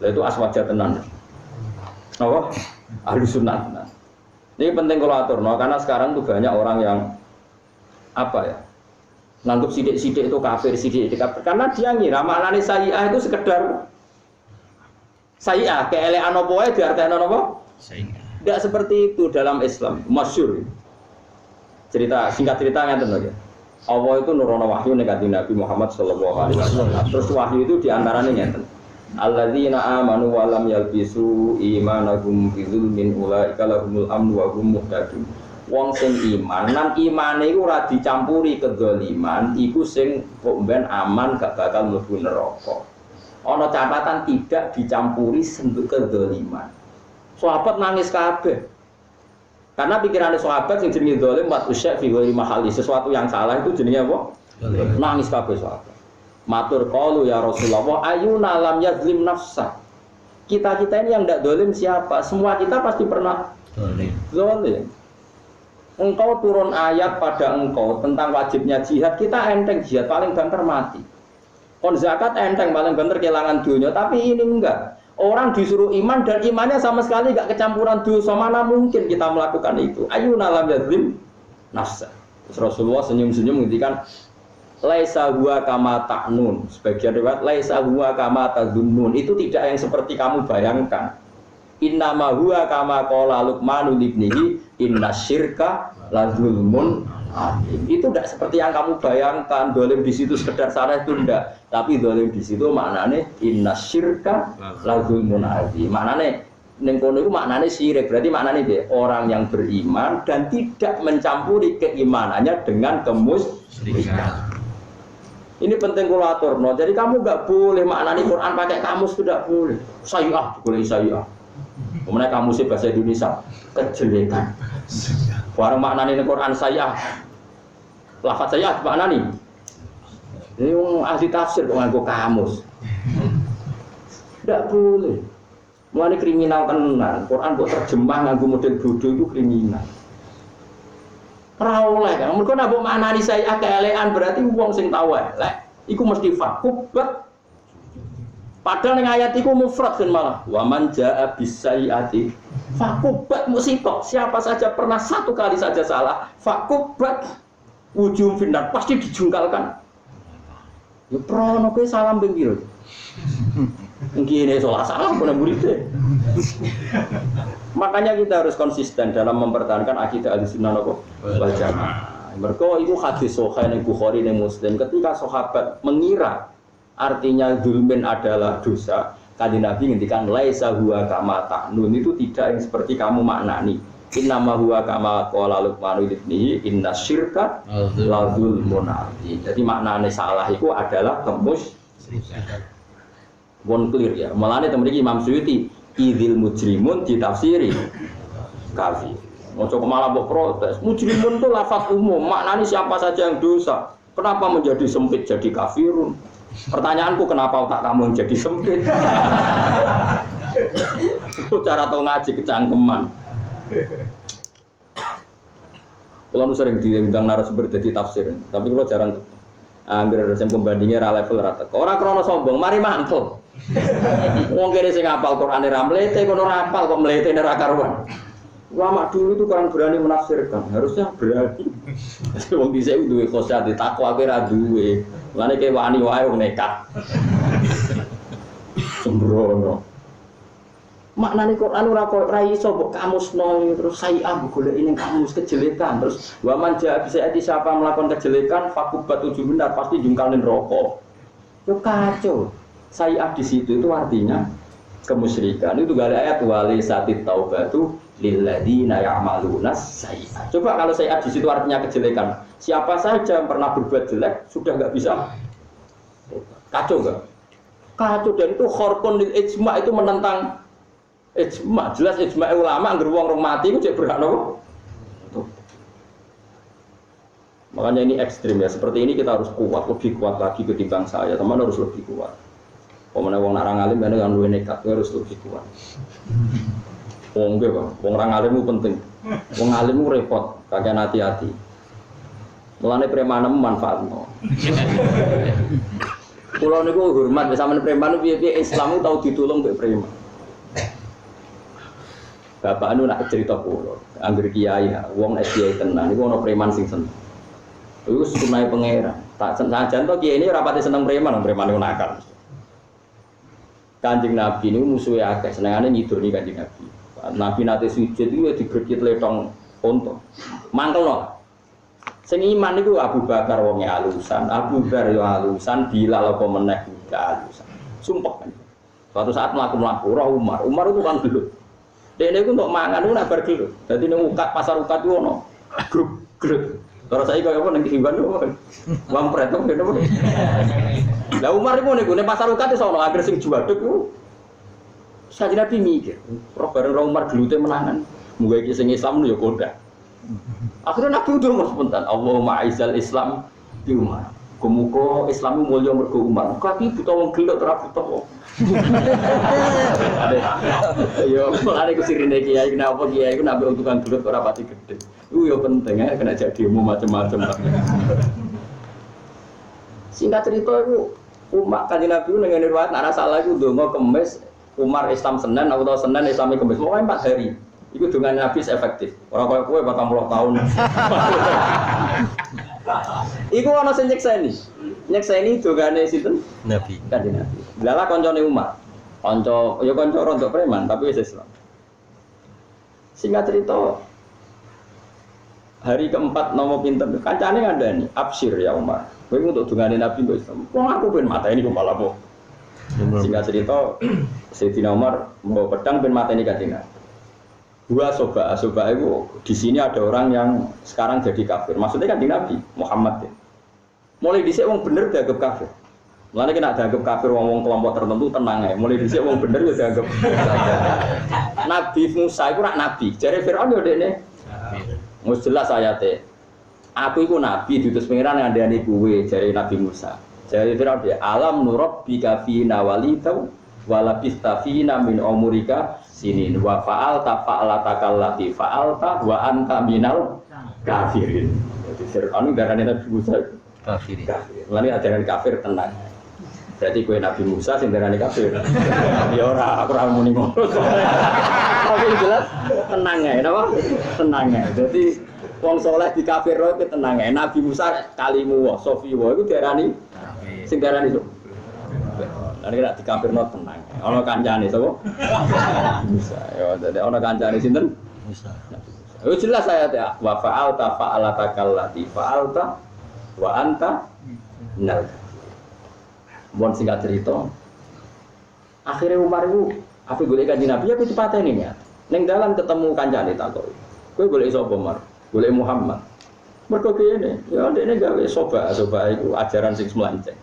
Lah itu aswaja tenan. Apa? Ahlus sunnah tenan. Ini penting kalau aturno karena sekarang tuh banyak orang yang apa ya? Nganggep sidik-sidik itu kafir, sidik-sidik kafir. Karena dia ngira maknanya sayi'ah itu sekedar sayi'ah, keelekan apa wae diarteni apa? Sayi'ah. Tidak seperti itu dalam Islam, masyhur. Cerita singkat cerita ngeten lho ya. Allah itu nurono wahyu ning kanjeng Nabi Muhammad sallallahu alaihi wasallam. Terus wahyu itu diantaranya ngeten. Alladzina amanu wa lam yalbisu imanahum bizulmin ulaika lahumul amnu wa hum muhtadun. Wong sing iman, lan imane iku ora dicampuri kedzaliman, iku sing kok ben aman gak bakal mlebu neraka. Ana catatan tidak dicampuri sentuh kedzaliman. Sahabat nangis kabeh. Karena pikirannya sahabat sing jenenge zalim wa usya fi ghairi mahali, sesuatu yang salah itu jenenge apa? Nangis kabeh sahabat. Matur qalu ya Rasulullah ayuna lam yazlim nafsa. Kita-kita ini yang tidak zalim siapa? Semua kita pasti pernah zalim. Engkau turun ayat pada engkau tentang wajibnya jihad, kita enteng jihad paling banter mati. Kon zakat enteng paling banter kehilangan dunia, tapi ini enggak. Orang disuruh iman dan imannya sama sekali enggak kecampuran dosa, mana mungkin kita melakukan itu? Ayuna lam yazlim nafsa. Rasulullah senyum-senyum ngendikan laisa huwa kama ta'nun. Sebagian riwayat laisa huwa kama tadzunnun. Itu tidak yang seperti kamu bayangkan. Innama huwa kama qala Luqman libnihi innasyirka la zulmun adzim. Itu tidak seperti yang kamu bayangkan. Zalim di situ sekedar salah itu enggak, tapi zalim di situ maknane innasyirka la zulmun adzim. Maknane ning kono iku maknane syirik. Berarti maknane piye? Orang yang beriman dan tidak mencampuri keimanannya dengan kemusyrikan. Ini penting kula aturno. Jadi kamu enggak boleh maknani Quran pakai kamus, tidak boleh. Sayyah, boleh sayyah. Kemudian kamusnya bahasa Indonesia kejelekan. Barang maknani Quran sayyah. Lafaz sayyah maknani. Ini wong ahli tafsir kok nganggo kamus. Tidak boleh. Mulane kriminal tenan. Quran kok terjemah nganggo model bodoh itu kriminal. Ora oleh kan. Mergo nek mbok maknani sayyah keelekan berarti wong sing tau elek iku mesti fakub. Padahal ning ayat iku mufrad kan malah wa man jaa bisayyiati fakubat musibah. Siapa saja pernah satu kali saja salah, fakubat ujung finnar pasti dijungkalkan. Ya prono kowe salam ping piro? Ngene salah pun muridé. Makanya kita harus konsisten dalam mempertahankan akidah Ahlussunnah wal Jamaah. Mergo iku hadis sahih ning Bukhari ning Muslim ketika sahabat mengira artinya zulmin adalah dosa, kanjeng Nabi ngendikan laisa huwa kama ta'nun, itu tidak yang seperti kamu maknani. Innama huwa kama qala Luqman ibnihi innasyirka la zulmun adzim. Jadi maknane salah itu adalah kemusyrikan. Bon clear ya. Mulane temen iki Imam Suyuti idzil mujrimun ditafsiri kafir. Ojo malah mbok protes. Mujrimun itu lafaz umum, maknane siapa saja yang dosa. Kenapa menjadi sempit jadi kafirun? Pertanyaanku kenapa otak kamu yang jadi sempit? Itu cara tau ngaji kecangkeman. Kalau sering diundang narasumber jadi tafsir, tapi kalau jarang anggar yang pembandingnya level rata. Orang krono sombong, mari mantul. Wong kene sing hafal Quran ra mlete, kono ra hafal kok mlete ora karuan. Ulama dulu itu kurang berani menafsirkan, harusnya berani. Wong dhisik duwe khosyat takwa kowe ra duwe. Lane ke wani wae wong nekat. Sembrono. Maknane Quran ora kok ra iso mbok kamusno terus sayi'ah goleki ning kamus kejelekan terus wa man jaa bisaati siapa melakukan kejelekan fakubat tujuh benar pasti jungkal ning neraka. Yo kacau. Sayi'ah di situ itu artinya kemusyrikan. Itu gale ayat wali satit taubatu lilladzina ya'maluna sayi'ah. Coba kalau sayi'ah di situ artinya kejelekan. Siapa saja yang pernah berbuat jelek sudah enggak bisa. Kacau enggak? Kacau, dan itu khorqun lil ijma, itu menentang ijma. Jelas ijma ulama anggar wong mati ku cek berhak nopo. Makanya ini ekstrim ya. Seperti ini kita harus kuat, lebih kuat lagi ketimbang saya. Teman harus lebih kuat. Pemene wong narang alim ben yang luwih nekat harus lebih kuat. Wong nggih, Pak. Wong ra ngalim penting. Wong alim repot, kakean hati-hati. Mulane premanem manfaatno. Kulo niku hormat sampeyan preman piye-piye Islam tau ditulung mbek preman. Bapak anu nak cerita kulo, anggere kiai, wong kiai tenan niku ana preman sing seneng. Iku sunai pangeran. Tak senajan to kiai ini ora pati seneng preman niku nakal. Kanjeng Nabi niku musuhe akeh, senengane nyidoni Kanjeng Nabi. Nabi nate sujud iku digrekit letong unta. Mangkelno. Sing iman niku Abu Bakar wonge alusan, Abu Dzar yo alusan, Bilal apa meneh alusan. Sumpah kan. Suatu saat mlaku-mlaku roh Umar itu kan gelut. Dene iku untuk mangan iku nak bar gelut. Dadi ning ukat pasar ukat iku ono grup. Terus saiki kaya apa ning Kiban kok. Wong pretok ngene apa. Lah Umar iku ning pasar ukat iso ono agar sing juwaduk iku. Sajen Nabi mikir, roh bareng Umar gelute menangan. Muga iki sing Islam yo kodak. Akhirnya Nabi udah mau spontan. Allahumma aizal Islam di Umar. Kemuka Islamu mulia mergo Umar. Kaki buta wong gelok ora buta wong. Yo, mulane kusirine kiai kenapa kiai ku nambah tukang gelok ora pati gede. Iku yo penting ya kena jadi ilmu macam-macam. Singkat cerita iku Umar Kanjeng Nabi ku ning riwayat nek salah iku ndonga Kemis Umar Islam Senin atau Senin Islami Kemis. Pokoke 4 hari. Iku dengan Nabi efektif. Orang kaya kowe 40 tahun. Iku ana sing nyekseni. Nyekseni dongane sinten? Nabi. Kanjeng Nabi. Lala kancane Umar. Kanca ya kanca rontok preman tapi wis Islam. Singkat cerita hari keempat nomo pinter kancane ngandani absyir ya Umar. Kowe untuk dongane Nabi kok Islam. Wong aku ben mateni kok malah apa. Singkat cerita Sayyidina Umar membawa pedang ben mateni Kanjeng Nabi. Dua soba itu di sini ada orang yang sekarang jadi kafir. Maksudnya kan di Nabi Muhammad ya. Mulai dhisik wong bener dianggap kafir. Mulane kena dianggap kafir wong kelompok tertentu tenang ae. Mulai dhisik wong bener ya dianggap Nabi Musa iku rak nabi. Jare Firaun yo dekne kafir. Wis jelas ayate. Aku iku nabi diutus pangeran ngandani kuwe jare Nabi Musa. Jare Firaun dia alam nurabbika fina walidau walabista fina min umurika sinin wa fa'alta fa'alatakallati fa'alta wa anta minal kafirin. Jadi Fir'aun darane Nabi Musa kafirin. Lalu ajaran kafir tenang. Berarti kowe Nabi Musa sing darane kafir. Ya ora aku ora muni ngono. Tapi jelas tenang ae, napa? Tenang ae. Jadi wong saleh dikafirno ku tenang ae. Nabi Musa kalimu wa sofi wa iku diarani sing darani Nanti nak dikafirno tenang. Ono kancane sapa? Musa. Ya dadi ono kancane sinten? Musa. Oh jelas saya ya. Wa fa'alta fa'alatakallati fa'alta wa anta nal. Bon singkat cerita. Akhirnya Umar itu apa golek Kanjeng Nabi apa dipateni ya. Ning dalan ketemu kancane takok. Kowe golek sapa Umar? Golek Muhammad. Mergo kene, ya ndekne gawe soba iku ajaran sing melenceng.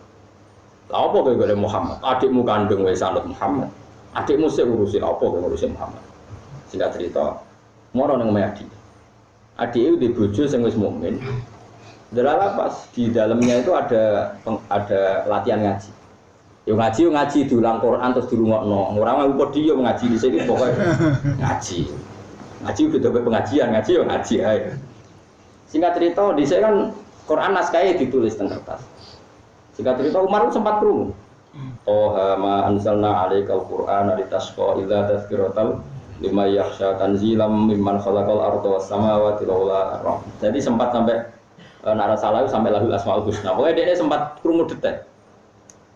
Lah apa kowe golek Muhammad? Adikmu kandung wis anut Muhammad. Adikmu sing ngurusi apa kowe ngurusi Muhammad? Singkat cerita, moro nang omahe adik. Adike di bojo sing wis mukmin. Delala pas di dalamnya itu ada latihan ngaji. Yo ngaji diulang Quran terus dirungokno. Ora mau podi yo ngaji di sini pokoke ngaji. Ngaji udah pengajian, ngaji yo ngaji ae. Singkat cerita dhisik kan Quran naskahnya ditulis teng kertas. Singkat cerita Umar sempat krungu. Toha ma anzalna 'alaikal Qur'ana litasqa illa tazkiratal liman yakhsha tanzilam mimman khalaqal arda was samawati wal ardh. Jadi sempat sampai nara salah sampai lahul asmaul husna. Pokoknya dia sempat krungu detek.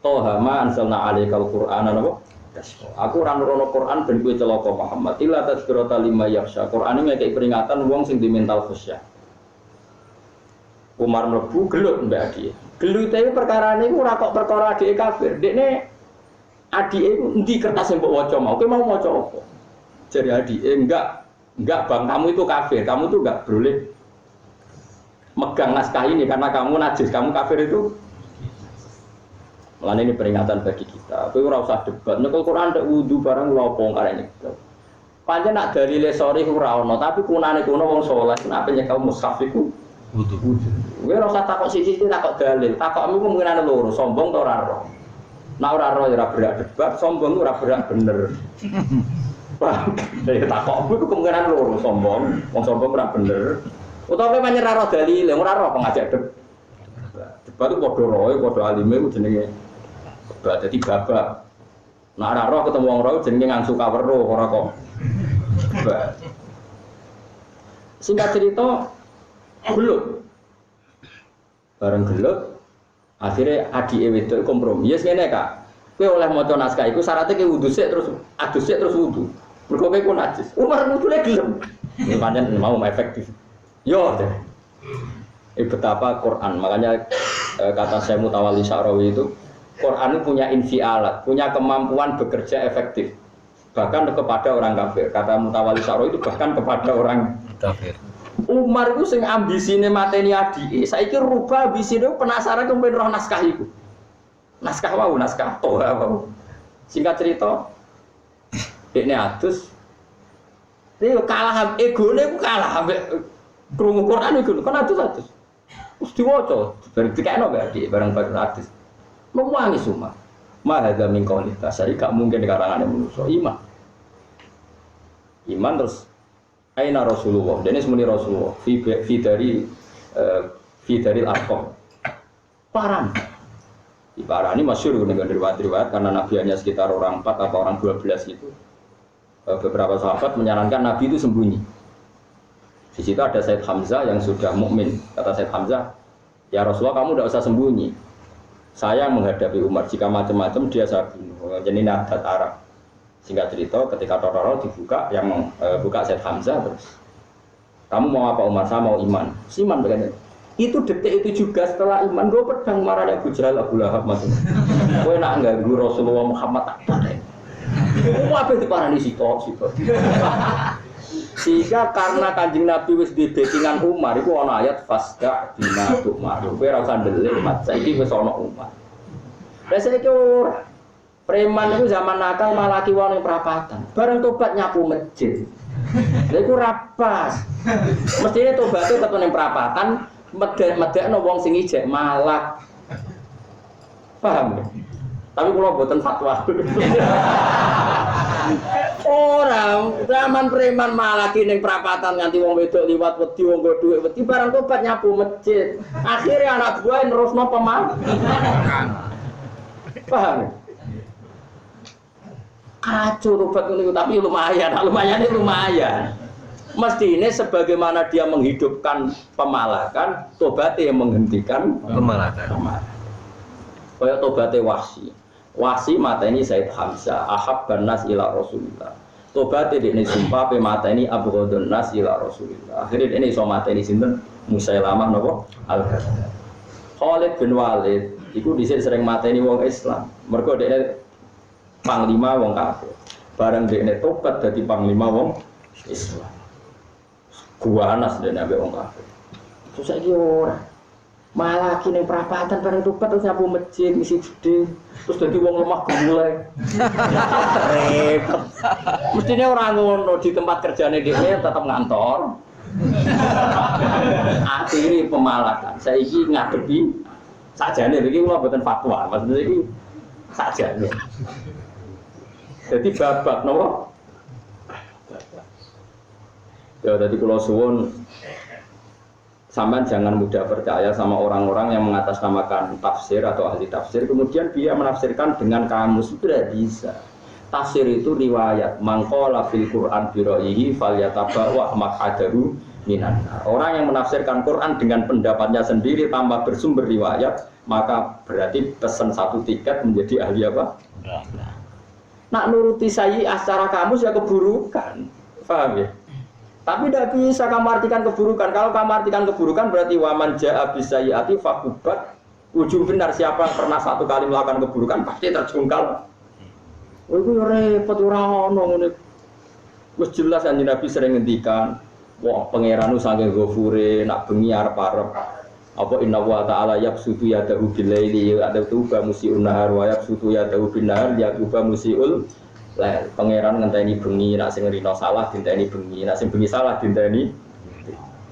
Toha ma anzalna 'alaikal Qur'ana napa? Aku ora nurono Quran ben kowe celaka Muhammad. Illa tazkiratal liman yakhsha. Quran iki ngekeki peringatan wong sing di mental khusyuk. Umar mlebu gelut mbak adike. Gelute iki perkarane iku ora kok perkara adike kafir. Dekne adike iku endi kertas sing mbok waca mau. Kowe mau maca apa? Jare adike enggak Bang, kamu itu kafir. Kamu tuh enggak boleh megang naskah ini karena kamu najis, kamu kafir itu. Mulane ini peringatan bagi kita. Kowe ora usah debat. Nek Quran ndak wudu barang lopo karene. Pancen nak dalile sori ora ono, tapi kunane kuno wong saleh, kenapa nyekel mushaf iku wudu. Kowe ora usah takok siji takok dalil. Takokmu kemungkinan loro, sombong ta ora ro. Nek ora ro ora berak debat, sombong ora berak bener. Paham? Dari takok itu kemungkinan loro sombong, wong sombong ora bener. Utawa kowe nyerah roh dalil, ora roh pengajak debat itu padha roe, padha alime ku jenenge. Dadi babak. Nek ora roh ketemu wong roh jenenge ngangsu kaweruh ora kok. Singkat cerita, gelut. Bareng gelut, akhirnya adik wedok kompromi. Yes ngene Kak. Kowe oleh maca naskah iku syaratnya ke wudu sik terus adus sik terus wudu. Mergo kowe ku najis. Umar wudune gelem. Ini pancen mau efektif. Yo deh. Betapa Quran, makanya kata saya Mutawalli Sya'rawi itu Quran itu punya infialat, punya kemampuan bekerja efektif bahkan kepada orang kafir. Kata Mutawalli Sya'rawi itu bahkan kepada orang kafir. Umar itu sing ambisine mateni adike, saiki rubah ambisine penasaran kepen roh naskah iku. Naskah wau, naskah Toha wau. Singkat cerita, dekne adus. Dia kalah egone ku kalah ambek krungu Quran iku. Kan adus. Terus diwaca, bareng dikekno mbak adik, bareng-bareng hadis. Mewangi semua. Mahadza min qaulita, sari gak mungkin karangane manusa iman. Iman terus aina Rasulullah, dene semuni Rasulullah fi dari al-Arqam. Paran. Ibarani masyhur dengan riwayat-riwayat karena Nabi hanya sekitar orang 4 atau orang 12 itu. Beberapa sahabat menyarankan Nabi itu sembunyi. Di situ ada Said Hamzah yang sudah mukmin. Kata Said Hamzah, ya Rasulullah kamu tidak usah sembunyi. Saya menghadapi Umar, jika macam-macam dia saya bunuh. Jadi adat Arab. Singkat cerita, ketika Tororo dibuka, yang buka Said Hamzah terus. Kamu mau apa Umar? Saya mau iman. Iman begini. Itu detik itu juga setelah iman, gue pedang marahnya Abu Jahal, Abu Lahab macam. Gue nak ganggu Rasulullah Muhammad tak ada. Gue apa diparani sitok. Sehingga karena Kanjeng Nabi wis di backingan Umar itu ana ayat fasda bina tu'mar. Kowe ora usah ndelik mat saiki wis ana Umar. Lah saiki ora preman itu zaman nakal malah kiwa ning perapatan. Bareng tobat nyapu masjid. Lha iku ra pas. Mestine tobaté tetep ning perapatan, medek-medekno wong sing ijek malak. Paham? Tapi kula mboten fatwa. Orang zaman preman malah ning perapatan nganti wong wedok liwat wedi wong nggo dhuwit wedi barang tobat nyapu masjid. Akhirnya anak buah nerusno pemakan. Paham? Kacau tobat niku tapi lumayan. Mestine sebagaimana dia menghidupkan pemalakan, tobatnya yang menghentikan pemalakan. Kaya tobatnya Wahsi mateni Said Hamzah, ahabban nas ila Rasulillah. Tobaté dekne sumpah pe mateni abghadun nas ila Rasulillah. Akhire dekne iso mateni sinten? Musailamah napa? Al-Kadzdzab. Khalid bin Walid iku dhisik sering mateni wong Islam. Mergo dekne panglima wong kafir. Bareng dekne tobat dadi panglima wong Islam. Gua Anas dekne ambek wong kafir. Terus saiki ora malah kini perapatan bareng tobat terus nyapu masjid misi gede terus jadi wong lemah gemulai repot mestinya orang ngono di tempat kerjanya dia tetap ngantor akhirnya pemalakan saya ini ngadepi sajane ini kalau buatan fatwa maksudnya ini sajane jadi babak nopo ya jadi kalau suwun sampean jangan mudah percaya sama orang-orang yang mengatasnamakan tafsir atau ahli tafsir kemudian dia menafsirkan dengan kamus itu tidak bisa. Tafsir itu riwayat mangqala fil Quran bi ra'yihi falyatabawa maq'adahu minan. Orang yang menafsirkan Quran dengan pendapatnya sendiri tanpa bersumber riwayat maka berarti pesan satu tiket menjadi ahli apa? Nak nuruti sayyi'ah secara kamus ya keburukan. Paham ya? Tapi tidak bisa kamu artikan keburukan. Kalau kamu artikan keburukan berarti waman ja'a bisayyi'ati fakubat. Ujung benar siapa yang pernah satu kali melakukan keburukan pasti terjungkal. Oh itu repot ora ono ngene. Wis jelas kan Nabi sering ngendikan, wah pangeran saking ghafure nak bengi arep-arep. Apa inna wa ta'ala yabsutu yadahu bilaili ada tuba musiun nahar wa yabsutu yadahu bin nahar yaquba musiul lail. Pangeran ngenteni bengi, nak sing rino salah dinteni bengi, nak sing bengi salah dinteni.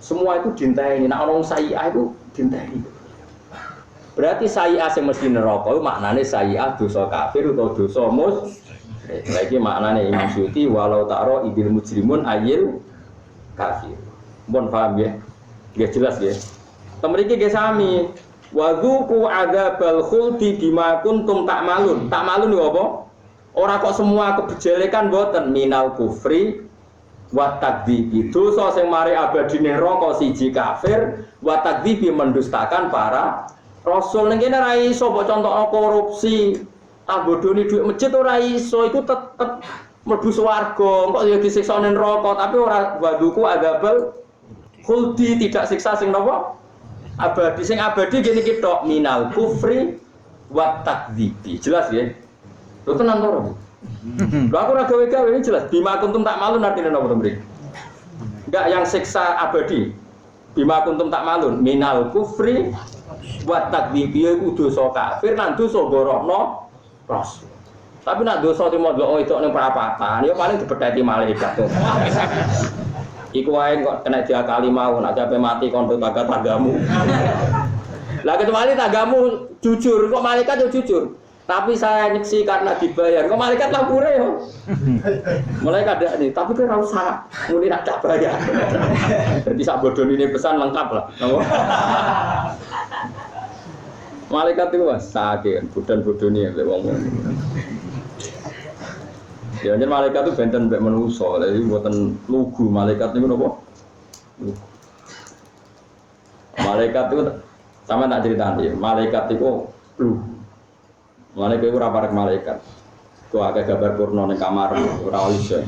Semua itu dinteni, nak ono sayyi'ah itu dinteni. Berarti sayyi'ah sing mesti neraka iku maknane sayyi'ah dosa kafir utawa dosa Lagi maknane Imam Suyuti walau ta'ro idil mujrimun ayil kafir. Mohon paham ya. Nggih jelas ya. Temriki nggih sami. Wa dzuqu adzabal khuldi bima kuntum ta'malun. Ta'malun niku apa? Ora kok semua kebejelekan mboten minal kufri wa takdzibi. Dosa sing mari abadine neraka siji kafir, wa takdzibi mendustakan para rasul. Ning kene ra iso mbok contohno korupsi. Bodoni dhuwit masjid ora iso, iku tetep mlebu swarga. Kok ya disiksa ning neraka, tapi ora waduku adzabal khuldi, tidak siksa sing napa? Abadi. Sing abadi gene iki tok minal kufri wa takdzibi. Jelas ya? Lho tenan to, Lho aku ora gawe-gawe ini jelas. Bima kuntum tak malun artine napa to, Mriki? Enggak yang siksa abadi. Bima kuntum tak malun minal kufri wa takdzibi iku dosa kafir lan dosa gorohno Rasul. Tapi nak dosa di modal itu ning perapatan, ya paling dibedheti malaikat tuh. Iku wae kok kena diakali mau, nak sampe mati kon tanggamu. Lah kecuali tanggamu jujur, kok malaikat yo jujur. Tapi saya nyeksi karena dibayar. Kok malaikat lapure yo. Malaikat ada nih, tapi kan ora usah muni nak tak bayar. Jadi sak bodoni ini pesan lengkap lah. Malaikat itu mas sakit, bodan-bodoni yang wong. Ya jadi malaikat itu benten mbek manusa, jadi buatan lugu malaikat itu nopo? Malaikat itu sama tak ceritani, malaikat itu lugu. Malaikat itu raparek malaikat. Ku agak gambar purno ning kamar ora iso.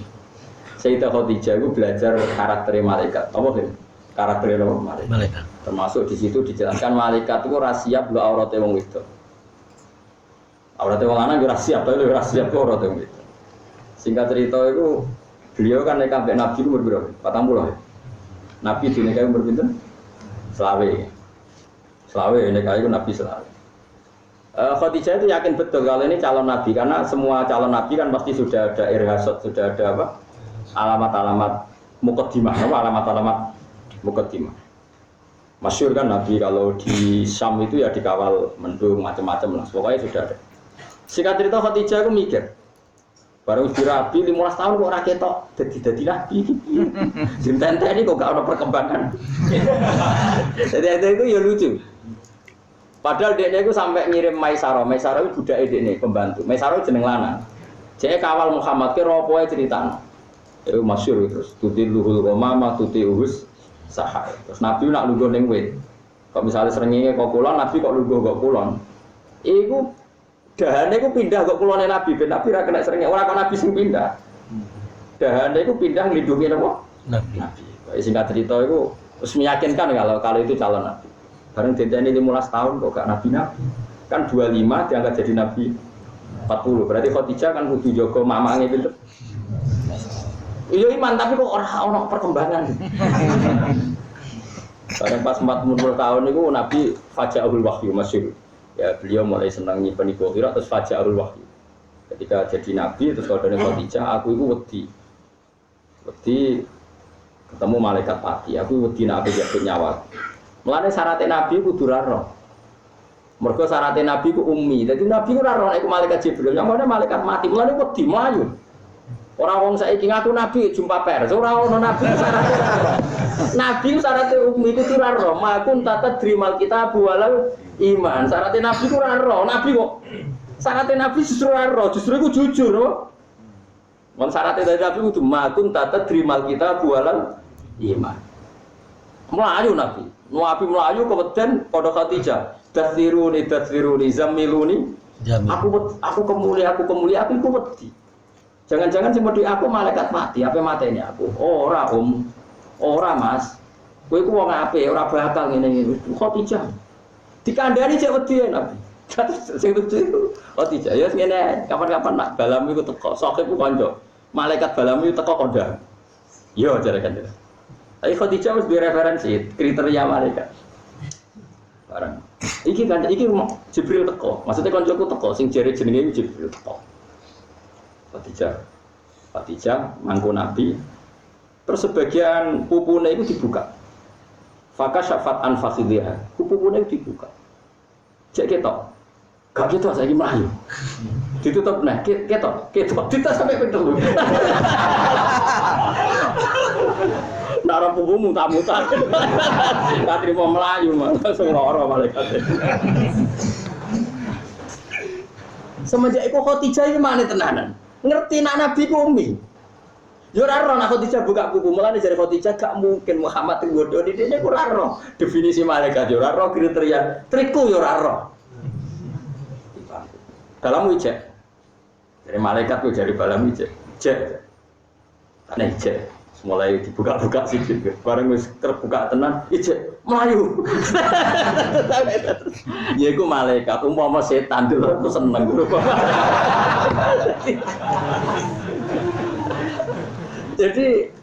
Sayyidah Khadijah itu belajar karakter malaikat. Apa sih? Karakter malaikat. Termasuk di situ dijelaskan malaikat itu ora siap lho aurate wong wedok. Aurate wong lanang ora siap, tapi ora siap kok aurate wong wedok. Singkat cerita itu beliau kan nek ambek Nabi umur berapa? 40 ya. Nabi dinikahi umur pinten? Selawe. Selawe nikahi itu Nabi selawe. Khadijah itu yakin betul kalau ini calon Nabi karena semua calon Nabi kan pasti sudah ada irhasat, sudah ada apa? Alamat-alamat muqaddimah, alamat-alamat muqaddimah. Masyhur kan Nabi kalau di Syam itu ya dikawal mendung macam-macam lah. Pokoknya sudah ada. Singkat cerita Khadijah itu mikir. Baru dirabi 15 tahun kok ora ketok dadi nabi. Jentente ini kok gak ada perkembangan. Jadi itu ya lucu. Padahal dekne itu sampai ngirim Maisarah. Maisarah itu budake dekne pembantu. Maisarah jeneng lanang. Jek kawal Muhammad ki ropoe critakno. Itu masyhur terus tutiluhul qamama tutiuhus sahai. Terus Nabi nak lungguh ning wit. Kok misalnya srengenge kok kulon, Nabi kok lungguh kok kulon. Iku dahane iku pindah kok kulone Nabi, ben Nabi ra kena srengenge. Ora kok Nabi sing pindah. Dahane iku pindah nglindungi napa? Nabi. Singkat cerita iku wis meyakinkan kalau itu calon Nabi. Bareng dendane 15 tahun kok gak nabi-nabi. Kan 25 diangkat jadi nabi 40. Berarti Khadijah kan kudu jaga mamange pinter. Iya iman tapi kok ora ono perkembangan. Bareng pas 40 tahun niku Nabi Faja'ul Wahyu masyhur. Ya beliau mulai senang nyimpen iku kira terus Faja'ul Wahyu. Ketika jadi nabi terus kodone Khadijah, aku iku wedi. Wedi ketemu malaikat mati. Aku wedi nek aku jatuh nyawa. Mulane syaratnya Nabi kudu ra roh. Mergo syaratnya Nabi ku ummi. Dadi Nabi ku ra roh nek malaikat Jibril. Yang mana malaikat mati. Mulane wedi mlayu. Ora wong saiki ngaku Nabi jumpa pers. Ora ono Nabi syaratnya ra roh. Nabi syaratnya ummi kudu ra roh. Makun tata drimal kita bualal iman. Syaratnya Nabi ku ra roh. Nabi kok syaratnya Nabi justru ra roh. Justru iku jujur loh. Wong syaratnya dari Nabi kudu makun tata drimal kita bualal iman. Melayu Nabi. Nabi melayu kemudian pada Khadijah datsiruni zamiluni aku kemuli aku wedi jangan-jangan sing medhi aku malaikat mati apa mateni aku ora mas kowe ku wong apik ora bakal ngene Khadijah dikandani cek wedi Nabi sing lucu Khadijah ya ngene kapan-kapan nak balamu iku teko sok iku kanca malaikat balamu iku teko kondang yo jare kan. Tapi Khadijah harus direferensi kriteria malaikat. Barang. Iki Jibril teko. Maksudnya koncoku teko sing jare jenenge Jibril teko. Khadijah mangku Nabi. Terus sebagian pupune itu dibuka. Faka syafat an fakhidha. Pupune dibuka. Cek ketok. Gak gitu saiki mlayu. Ditutup nah ketok ditas sampai ping 3. Nara punggung mutar-mutar. Gak trimo mlayu langsung lara malaikat. Semenjak iku Khadijah iki mane tenanan. Ngerti nak Nabi ku umi. Yo ora ora nak Khadijah buka buku mulane jare Khadijah gak mungkin Muhammad nggodho dene ku ora ora. Definisi malaikat yo ora ora kriteria trikku yo ora ora. Dalam ijek. Dari malaikat ku dari balam ijek. Ijek. Ana ijek. Mulai dibuka-buka sithik. Bareng wis terbuka tenan ijek mlayu. Ya iku malaikat umpama setan dulu aku seneng. Jadi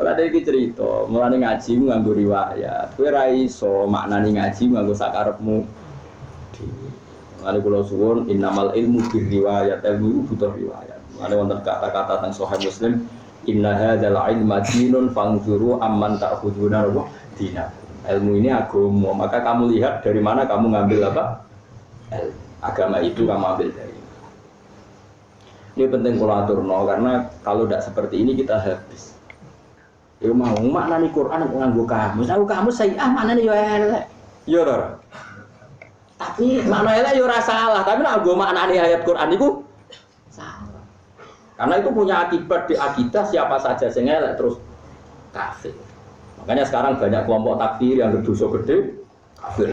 ora ada iki cerita, mulane ngaji nganggo riwayat. Kowe ra iso maknani ngaji nganggo sakarepmu. Mulane kula suwun innamal ilmu bir-riwayat, ilmu butuh riwayat. Mulane wonten kata-kata teng Sahih Muslim, inna hadzal ilma dinun fangzuru amman ta'khuduna dina. Ilmu ini agama, maka kamu lihat dari mana kamu ngambil apa? Agama itu kamu ambil dari. Ini penting kula aturno karena kalau tidak seperti ini kita habis. Ya mau maknani Quran nganggo kamus. Aku kamus saya maknane yo elek. Yo ora. Tapi makna elek yo ora salah, tapi nek nggo maknani ayat Quran iku salah. Karena itu punya akibat di akidah siapa saja sing elek terus kafir. Makanya sekarang banyak kelompok takfir yang berdosa gede kafir.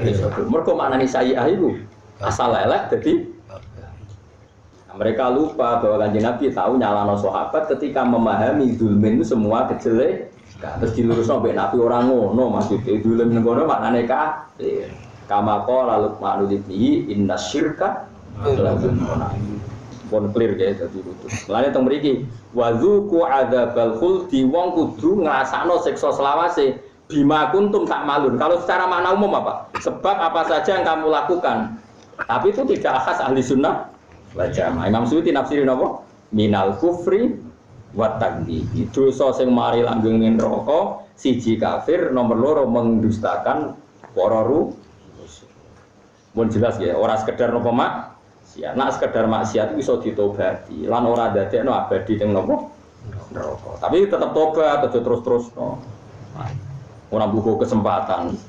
Mergo maknani sayyi'ah iku asal elek dadi mereka lupa bahwa Kanjeng Nabi tahu nyalano sahabat ketika memahami zulmin itu semua kejelek. Terus dilurusno mbek Nabi orang ngono maksudnya zulmin ngono maknane kafir. Kama qala Luqman libnihi innasyirka la zulmun. Pun clear guys dadi putus. Lane teng mriki wazuqu adzabal khuldi wong kudu ngrasakno siksa selawase bima kuntum tak malun. Kalau secara makna umum apa? Sebab apa saja yang kamu lakukan. Tapi itu tidak khas ahli sunnah wajah. Imam Suyuti nafsirin apa? Minal kufri wa takdzib. Dosa sing mari langgeng neraka, siji kafir, nomor loro mendustakan para rusul. Mun jelas ya, ora sekedar napa maksiat. Nek sekedar maksiat iso ditobati, lan ora dadekno abadi teng napa? Neraka. Tapi tetap tobat aja terus-terusno. Ora buku kesempatan.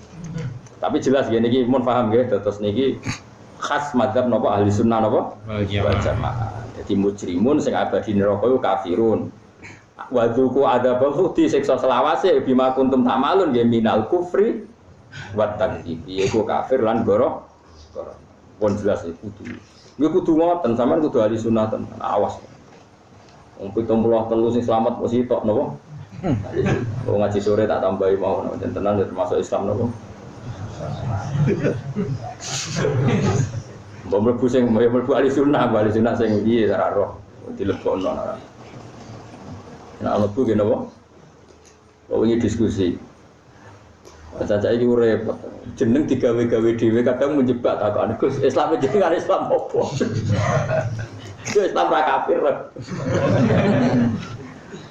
Tapi jelas ya niki mun paham nggih terus niki khas madzhab napa ahli sunnah napa wal jamaah. Dadi mujrimun sing abadi neraka iku kafirun. Wa dzuqu adzabal khuldi siksa selawase bima kuntum ta'malun ya minal kufri wa takdzib. Iku kafir lan goro. Pun jelas iku kudu. Iku kudu ngoten sampean kudu ahli sunnah tenan. Awas. Wong 73 sing slamet mesti tok napa? Wong ngaji sore tak tambahi mau tenan termasuk Islam napa? Mbok mlebu sing mlebu ahli sunnah sing piye ora roh dilebokno ora. Nek mlebu ki napa? Kok wingi diskusi. Caca iki repot. Jeneng digawe-gawe dhewe kadang menjebak takon. Gus Islam jenengan Islam opo? Yo Islam ra kafir.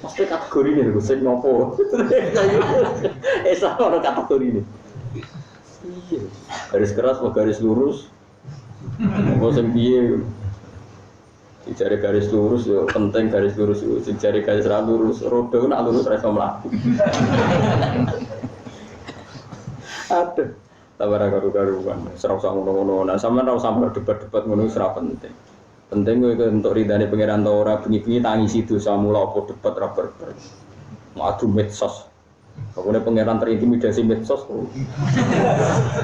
Mesti kategori ini Gus sing opo? Islam ora kategori ini. Iya. Garis keras atau garis lurus? Mau sing piye? Dicari garis lurus yo penting garis lurus yo dicari garis ra lurus, roda nak lurus ra iso mlaku. Aduh, tabara karu-karuan, serau usah ngono-ngono. Nah, sampean ora usah debat-debat ngono wis ora penting. Penting kowe entuk ridane pangeran ta ora bengi-bengi tangisi dosa mula apa debat ra berber. Mau adu medsos. Pokoknya pangeran terintimidasi medsos.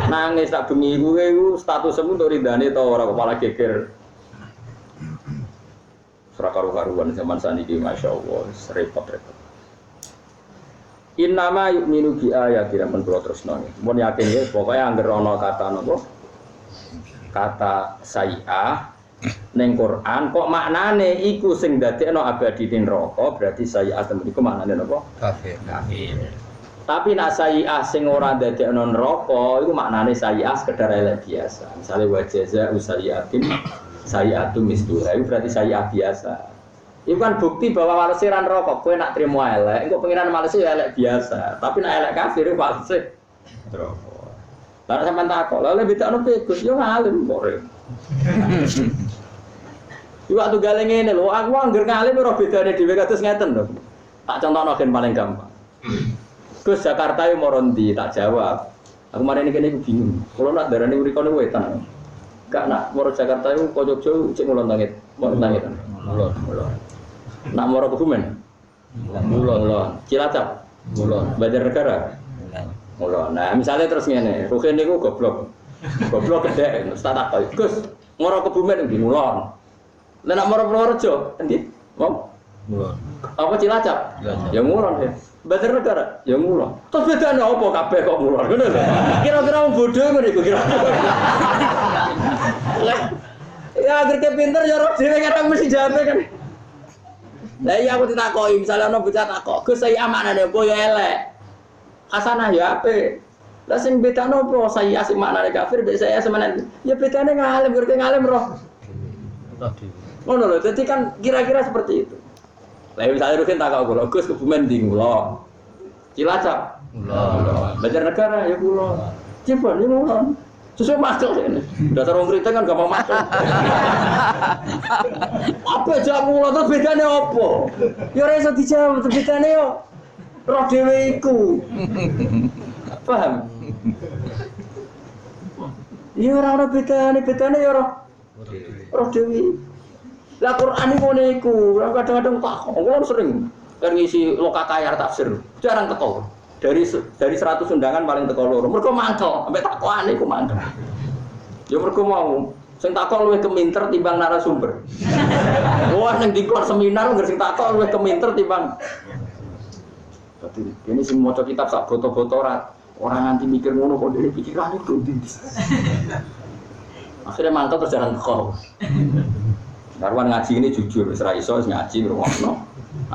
Nangis tak bengi kowe statusmu entuk ridane ta ora kepala geger. Serah karu-karuan zaman saniki masyaallah repot-repot. Innama yu'minu bi ayatina men kula tresno. Mun yakin ya pokoke anggere ana kata napa? Kata sayyi'ah ning Quran kok maknane iku sing dadekno abadi ning neraka berarti sayyi'ah temen iku maknane napa? Kafir. Tapi nek sayyi'ah sing ora dadekno neraka iku maknane sayyi'ah sekedar elek biasa. Misale wa jazaa'u sayyi'atun misluha iku berarti sayyi'ah biasa. Itu kan bukti bahwa walesiran rokok, kowe nak terima elek, engko pengiran malesi elek biasa. Tapi nak elek kafir walese rokok. Lah sampean takok, lha bedakno piye Gus? Yo ngalim kok. Yo waktu gale ngene lho, aku angger ngalim ora bedane dhewe kados ngeten lho. Tak contohno gen paling gampang. Gus Jakarta yo moro ndi? Tak jawab. Aku marene kene iku bingung. Kulo nak darani urikane wetan. Gak nak moro Jakarta yo kok Jogja cek ngulon langit. Ngulon langit. Ngulon. Nak moro Kebumen. Ngulon. Cilacap. Ngulon. Banjarnegara. Ngulon. Nah, misalnya terus ngene, Ruhin niku goblok. Goblok gedhe, tak takok. Gus, moro Kebumen ndi ngulon. Lah nak moro Purworejo, endi? Ngom? Ngulon. Apa Cilacap? Ya ngulon ya. Banjarnegara, ya ngulon. Terus bedane apa kabeh kok ngulon? Ngono lho. Kira-kira wong bodho ngono iku kira. Ya agar pinter ya roh dhewe kadang mesti jawab kan. Lah iya aku ditakoki, misalnya ana bocah takok, Gus saya amanane apa ya elek. Hasanah ya apik. Lah sing bedane apa saya sing maknane kafir mbek saya semenan. Ya bedane ngalim, ngerti ngalim roh. Ngono lho, dadi kan kira-kira seperti itu. Lah misalnya Rukin takok kula, Gus Kebumen ndi kula. Cilacap. Kula. Banjarnegara ya kula. Cipon ya kula. Sesuai masuk ini. Dasar wong kriting kan gampang masuk. Apa aja mula terus bedane apa? Ya ora iso dijawab, terus bedane yo roh dhewe iku. Paham? Ya ora ana bedane ya roh dhewe. Lah Quran iku ngene iku, kadang-kadang tak ngono sering kan ngisi lokakayar tafsir. Jarang teko. Dari 100 undangan paling teko loro. Mergo mangkel, sampai takokane iku mangkel. Ya mergo mau sing takok luwih keminter timbang narasumber. Wah ning dikon seminar ngger sing takok luwih keminter timbang. Dadi ini sing maca kitab sak boto-boto ora nganti mikir ngono kok dhewe pikirane kok ndi. Akhirnya mantap terus jalan teko. Karwan ngaji ini jujur, wis ra iso ngaji ngrungokno.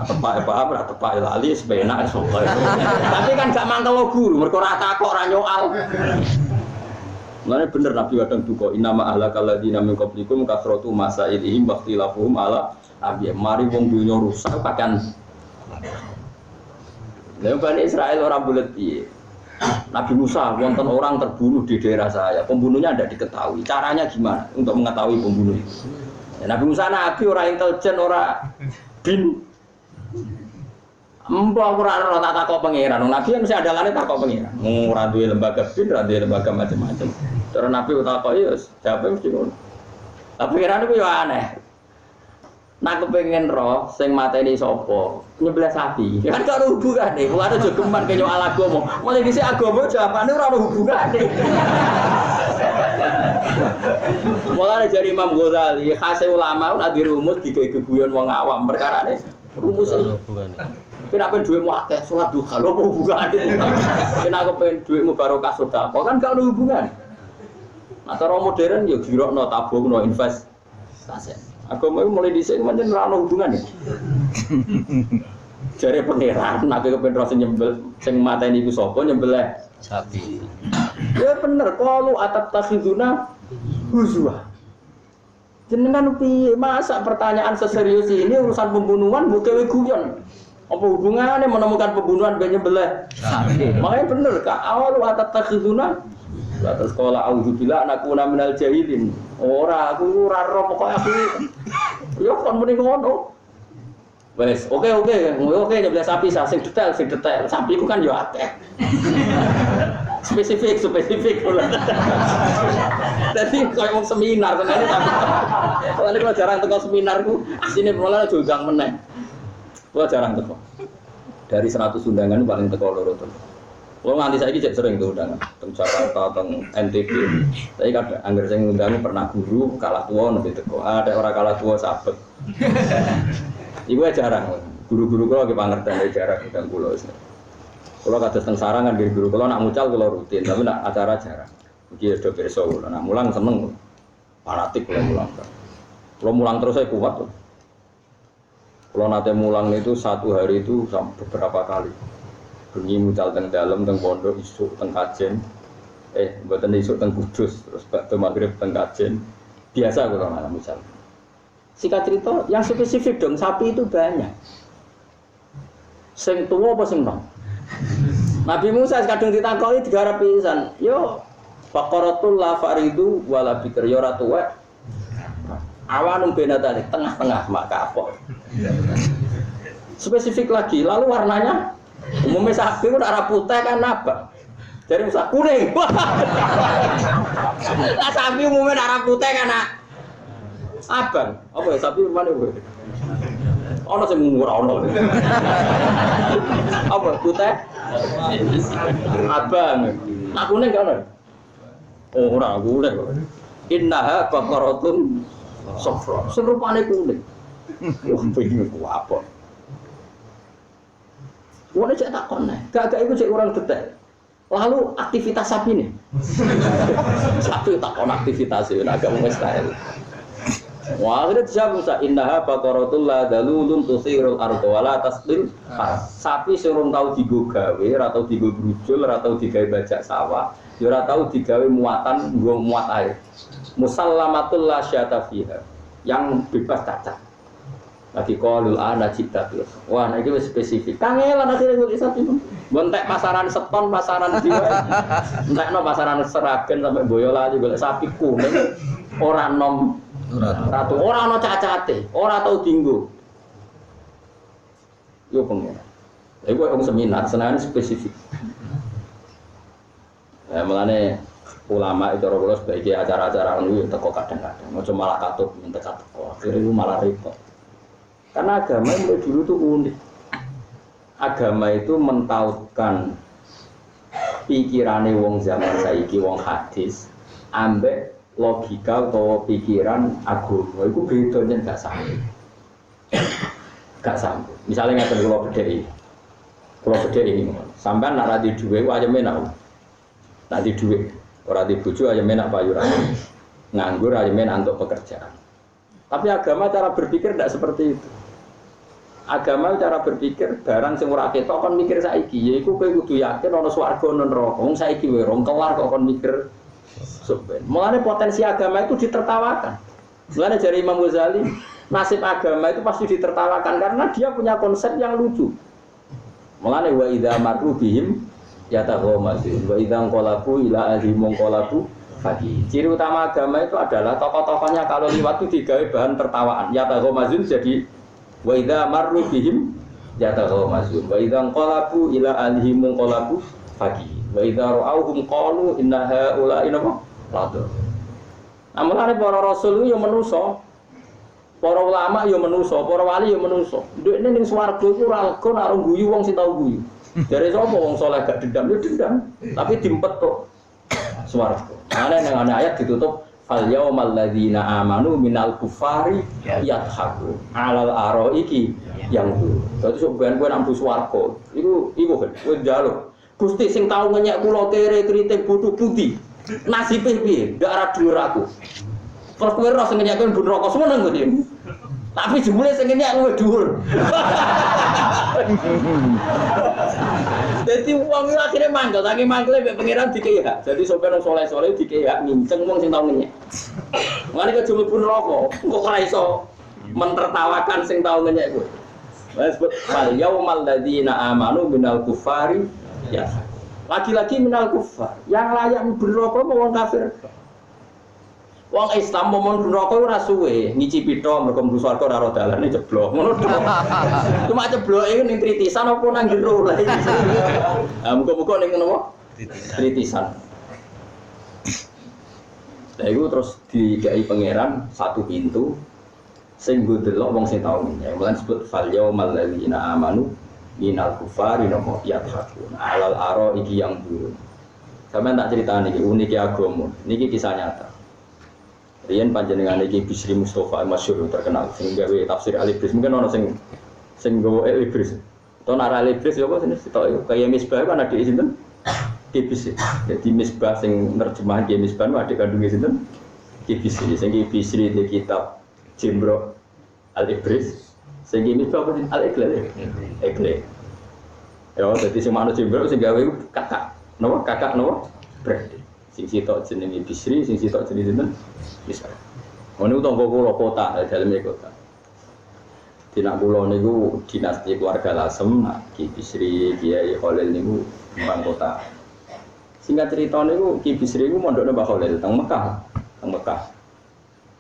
Tepak paham ora tepak lali sepenak sok. Tapi kan gak mangkel guru, mergo ora takok ora nyoal. Mulane bener Nabi kadang duka inama ahlakal ladina min qablikum kasratu masailihim waqtilafuhum ala abi. Mari wong dunya rusak pakan. Lah Bani Israil ora bulet piye. Nabi Musa wonten orang terbunuh di daerah saya. Pembunuhnya tidak diketahui. Caranya gimana untuk mengetahui pembunuh itu? Ya, Nabi Musa nabi ora intelijen ora bin. Mbok ora tak takok pangeran. Nabi kan mesti andalane takok pangeran. Ora duwe lembaga bin, ora duwe lembaga macam-macam. Terus Nabi takok ya jawabe mesti ngono. Tapi pangeran iku yo aneh. Nak kepengen roh sing mateni sapa? Nyebelah sapi. Kan gak ada hubungane. Wong ada jogeman kaya nyoal agama. Mulai dhisik agama jawabane ora ada hubungane. Mulane jari Imam Ghazali, khase ulama ora dirumus digeguyon wong awam perkarane. Rumus hubungane. Kena pengen duitmu akeh, sholat duha, lo mau hubungan kena aku pengen duitmu barokah sedekah, kan gak ada hubungan. Nah cara modern ya girokno tabung no investasi. Agama itu mulai dhisik pancen ora ono hubungan ya. Jare pangeran, nek kepen rasa nyembel sing mateni iku sapa nyembelih sapi. Ya bener, qalu atattakhiduna huzwa. Jenengan piye masa pertanyaan seserius ini urusan pembunuhan bukan guyon. Apa hubungannya menemukan pembunuhan banyak belah? Makanya bener kak awal watat takhiduna atas sekolah auzubillah anakuna minal jahilin. Ora aku ora ro pokoke aku yo kon muni ngono. Wes oke nyebelah sapi sing detail sapi ku kan yo akeh. Spesifik Jadi koyo wong seminar tengene tapi kalau jarang teko seminar ku asine mulane jogang meneh. Wah jarang teko. Dari 100 undangan paling teko loro to. Wong nganti saiki cek sering tuh undangan teng Jakarta, teng NTB. Tapi kadang angger sing ngundang pernah guru kalah tuwa nembe teko. Ada ora kalah tuwa sabet. Iku jarang. Guru-guru kula nggih pangerten jarang undang kula wis. Kula kados teng sarang kan guru kula nak mucal kula rutin, tapi nak acara jarang. Iki do pirsa kula nak mulang seneng. Fanatik kula mulang. Kula mulang terus saya kuat tuh. Kalau nanti mulang itu satu hari itu beberapa kali. Bengi mucal teng dalem teng pondok isuk teng kajen. Mboten isuk teng Kudus terus bakda magrib teng kajen. Biasa kalau malam mucal. Singkat cerita yang spesifik dong sapi itu banyak. Sing tuwa apa sing nom? Nabi Musa kadung ditakoki digarap pisan. Yo Baqaratul la faridu wala bikr ya ora tuwek. Awanum benatane tengah-tengah maka apa? Spesifik lagi, lalu warnanya umumnya sapi itu arah putih kan abang. Jadi usah kuning. Lah sapi umumnya arah putih kan abang. Apa ya sapi mana gue? Ono sing murah ono. Apa putih? Abang. Nah kuning kan? Oh ora kuning kok. Innaha baqaratun safra. Serupane kuning. Wah pengen ku apa? Wong cek tak kon. Gak iku cek orang detek. Lalu aktivitas sapi nih. Sapi tak kon aktivitas itu agak mustahil. Wah, akhirnya dijawab Musa, innaha baqaratul la dalulun tusirul arda wala tasqil. Sapi surung tau digo gawe, ora tau digo brujul, ora tau digawe bajak sawah, ya ora tau digawe muatan, nggo muat air. Musallamatul la syata fiha. Yang bebas cacat. Lagi qalul ana ciptatul. Wah, nek iki wis spesifik. Kangelan akhire kok sapi. Bontek pasaran seton, pasaran jiwa. Entekno pasaran Seragen sampai Boyolali golek sapi kuning ora nom ratu, ora ana cacate, ora tau dinggo. Yo pengen. Iku kok seminar senane spesifik. Ya mulane ulama itu ora sebagai acara-acara ngono teko kadang-kadang. Ojo malah katut minta teko. Akhire iku malah repot. Karena agama mulai dulu itu unik. Agama itu mentautkan pikirane wong zaman saiki wong hadis ambek logika atau pikiran agama itu bedanya gak sama. Gak sama. Misalnya ngaten kula bedheki ini. Sampeyan nak ra di dhuwit aja menak. Nak di dhuwit, ora di bojo aja menak payuran. Nganggur aja menak untuk pekerjaan. Tapi agama cara berpikir tidak seperti itu. Agama cara berpikir barang sing ora ketok kon mikir saiki, yaiku kowe kudu yakin ana swarga ana neraka. Wong saiki wae rong kelar kok kon mikir sampeyan. Mulane potensi agama itu ditertawakan. Mulane dari Imam Ghazali, nasib agama itu pasti ditertawakan karena dia punya konsep yang lucu. Mulane wa idza marru bihim yataghamazun wa idza qalabu ila ahli munqalabu faqih. Ciri utama agama itu adalah tokoh-tokohnya kalau liwat itu digawe bahan tertawaan. Yataghamazun jadi wa idza marru bihim yataghamazun wa idza qalabu ila ahli munqalabu faqih. Wa idza ra'awhum qalu inna haula'i ladu. Amane para rasul yo manusa. Para ulama yo manusa, para wali yo manusa. Ndekne ning swarga iku ora lega nek guyu wong sing tau guyu. Dari sapa wong saleh gak dendam yo dendam, tapi dimpet kok swarga. Ana nang ayat ditutup fal yaumal ladzina amanu minal kufari yadhaku alal araiki yang itu. Dadi sok ben kowe nang swarga. Iku kan kowe njaluk. Gusti sing tau ngenyek kula kere kritik bodho putih. Nasibe piye? Ndak ra dhuwur aku. Terus kowe ora sing ngenyek kowe mbun neraka semono ngene. Tapi jumlah sing ngenyek luwih dhuwur. Dadi wong iki akhire mangkel, saking mangkele mek pangeran dikei hak. Jadi sopir wong saleh-saleh dikei hak nginceng wong sing tau ngenyek. Mane kok jumlah mbun neraka, kok ora iso mentertawakan sing tau ngenyek kowe. Wes fal yaumal ladzina amanu minal kufari ya. Lagi-lagi minal kufar. Yang layak berneraka wong kafir. Wong Islam momon neraka ora suwe, ngicipi tok mergo mlebu swarga ora ora dalane jeblok. Ngono tok. Cuma jebloke ning tritisan apa nang jero lha iki. Ah muga-muga ning ngono tritisan. Lah iku terus dikai pangeran satu pintu sing nggo delok wong sing tau ngenyek. Mulan disebut fal yaumal ladzina amanu minal kufari nopo yadhakun alal aro iki yang buruk. Sampeyan tak critani iki unike agama. Niki kisah nyata. Riyen panjenengan iki Bisri Mustafa masyhur terkenal sing gawe tafsir Al-Ibris. Mungkin ana sing gawe Al-Ibris. To nara Al-Ibris ya apa jenis tok kaya Misbah kan adik sinten? Bisri. Jadi Misbah sing nerjemahan Ki Misbah adik kandunge sinten? Ki Bisri. Sing Ki Bisri di kitab Jimro Al-Ibris. Sing Ki Misbah apa Al-Iqlal. Iqlal. Ya dadi sing manut Jimro sing gawe kakak. Napa kakak napa? Berarti sing sitok jenenge Bisri, sing sitok jenenge sinten? Bisa. Ngono tangga kula kota, daleme kota. Dina kula niku dinasti keluarga Lasem, Ki Bisri, Kiai Khalil niku mbang kota. Singkat cerita niku Ki Bisri niku mondok nang Mbah Khalil teng Mekah.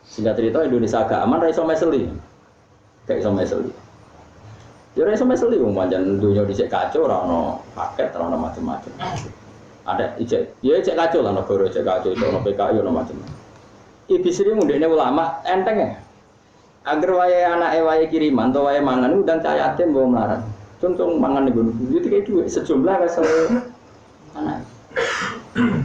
Singkat cerita Indonesia agak aman ra iso meseli. Gak iso meseli. Ya ra iso meseli wong pancen dunya dhisik kacau ora ono paket ora ono macam-macam. Ada ijek kacau lah negara ijek kacau itu ono PKI ono macam-macam. Ki Bisri mundene ulama enteng ya. Agar wayahe anake wayahe kiriman atau wayahe mangan undang cah yatim bawa melarat. Contoh mangan niku itu kayak duit sejumlah wes anak.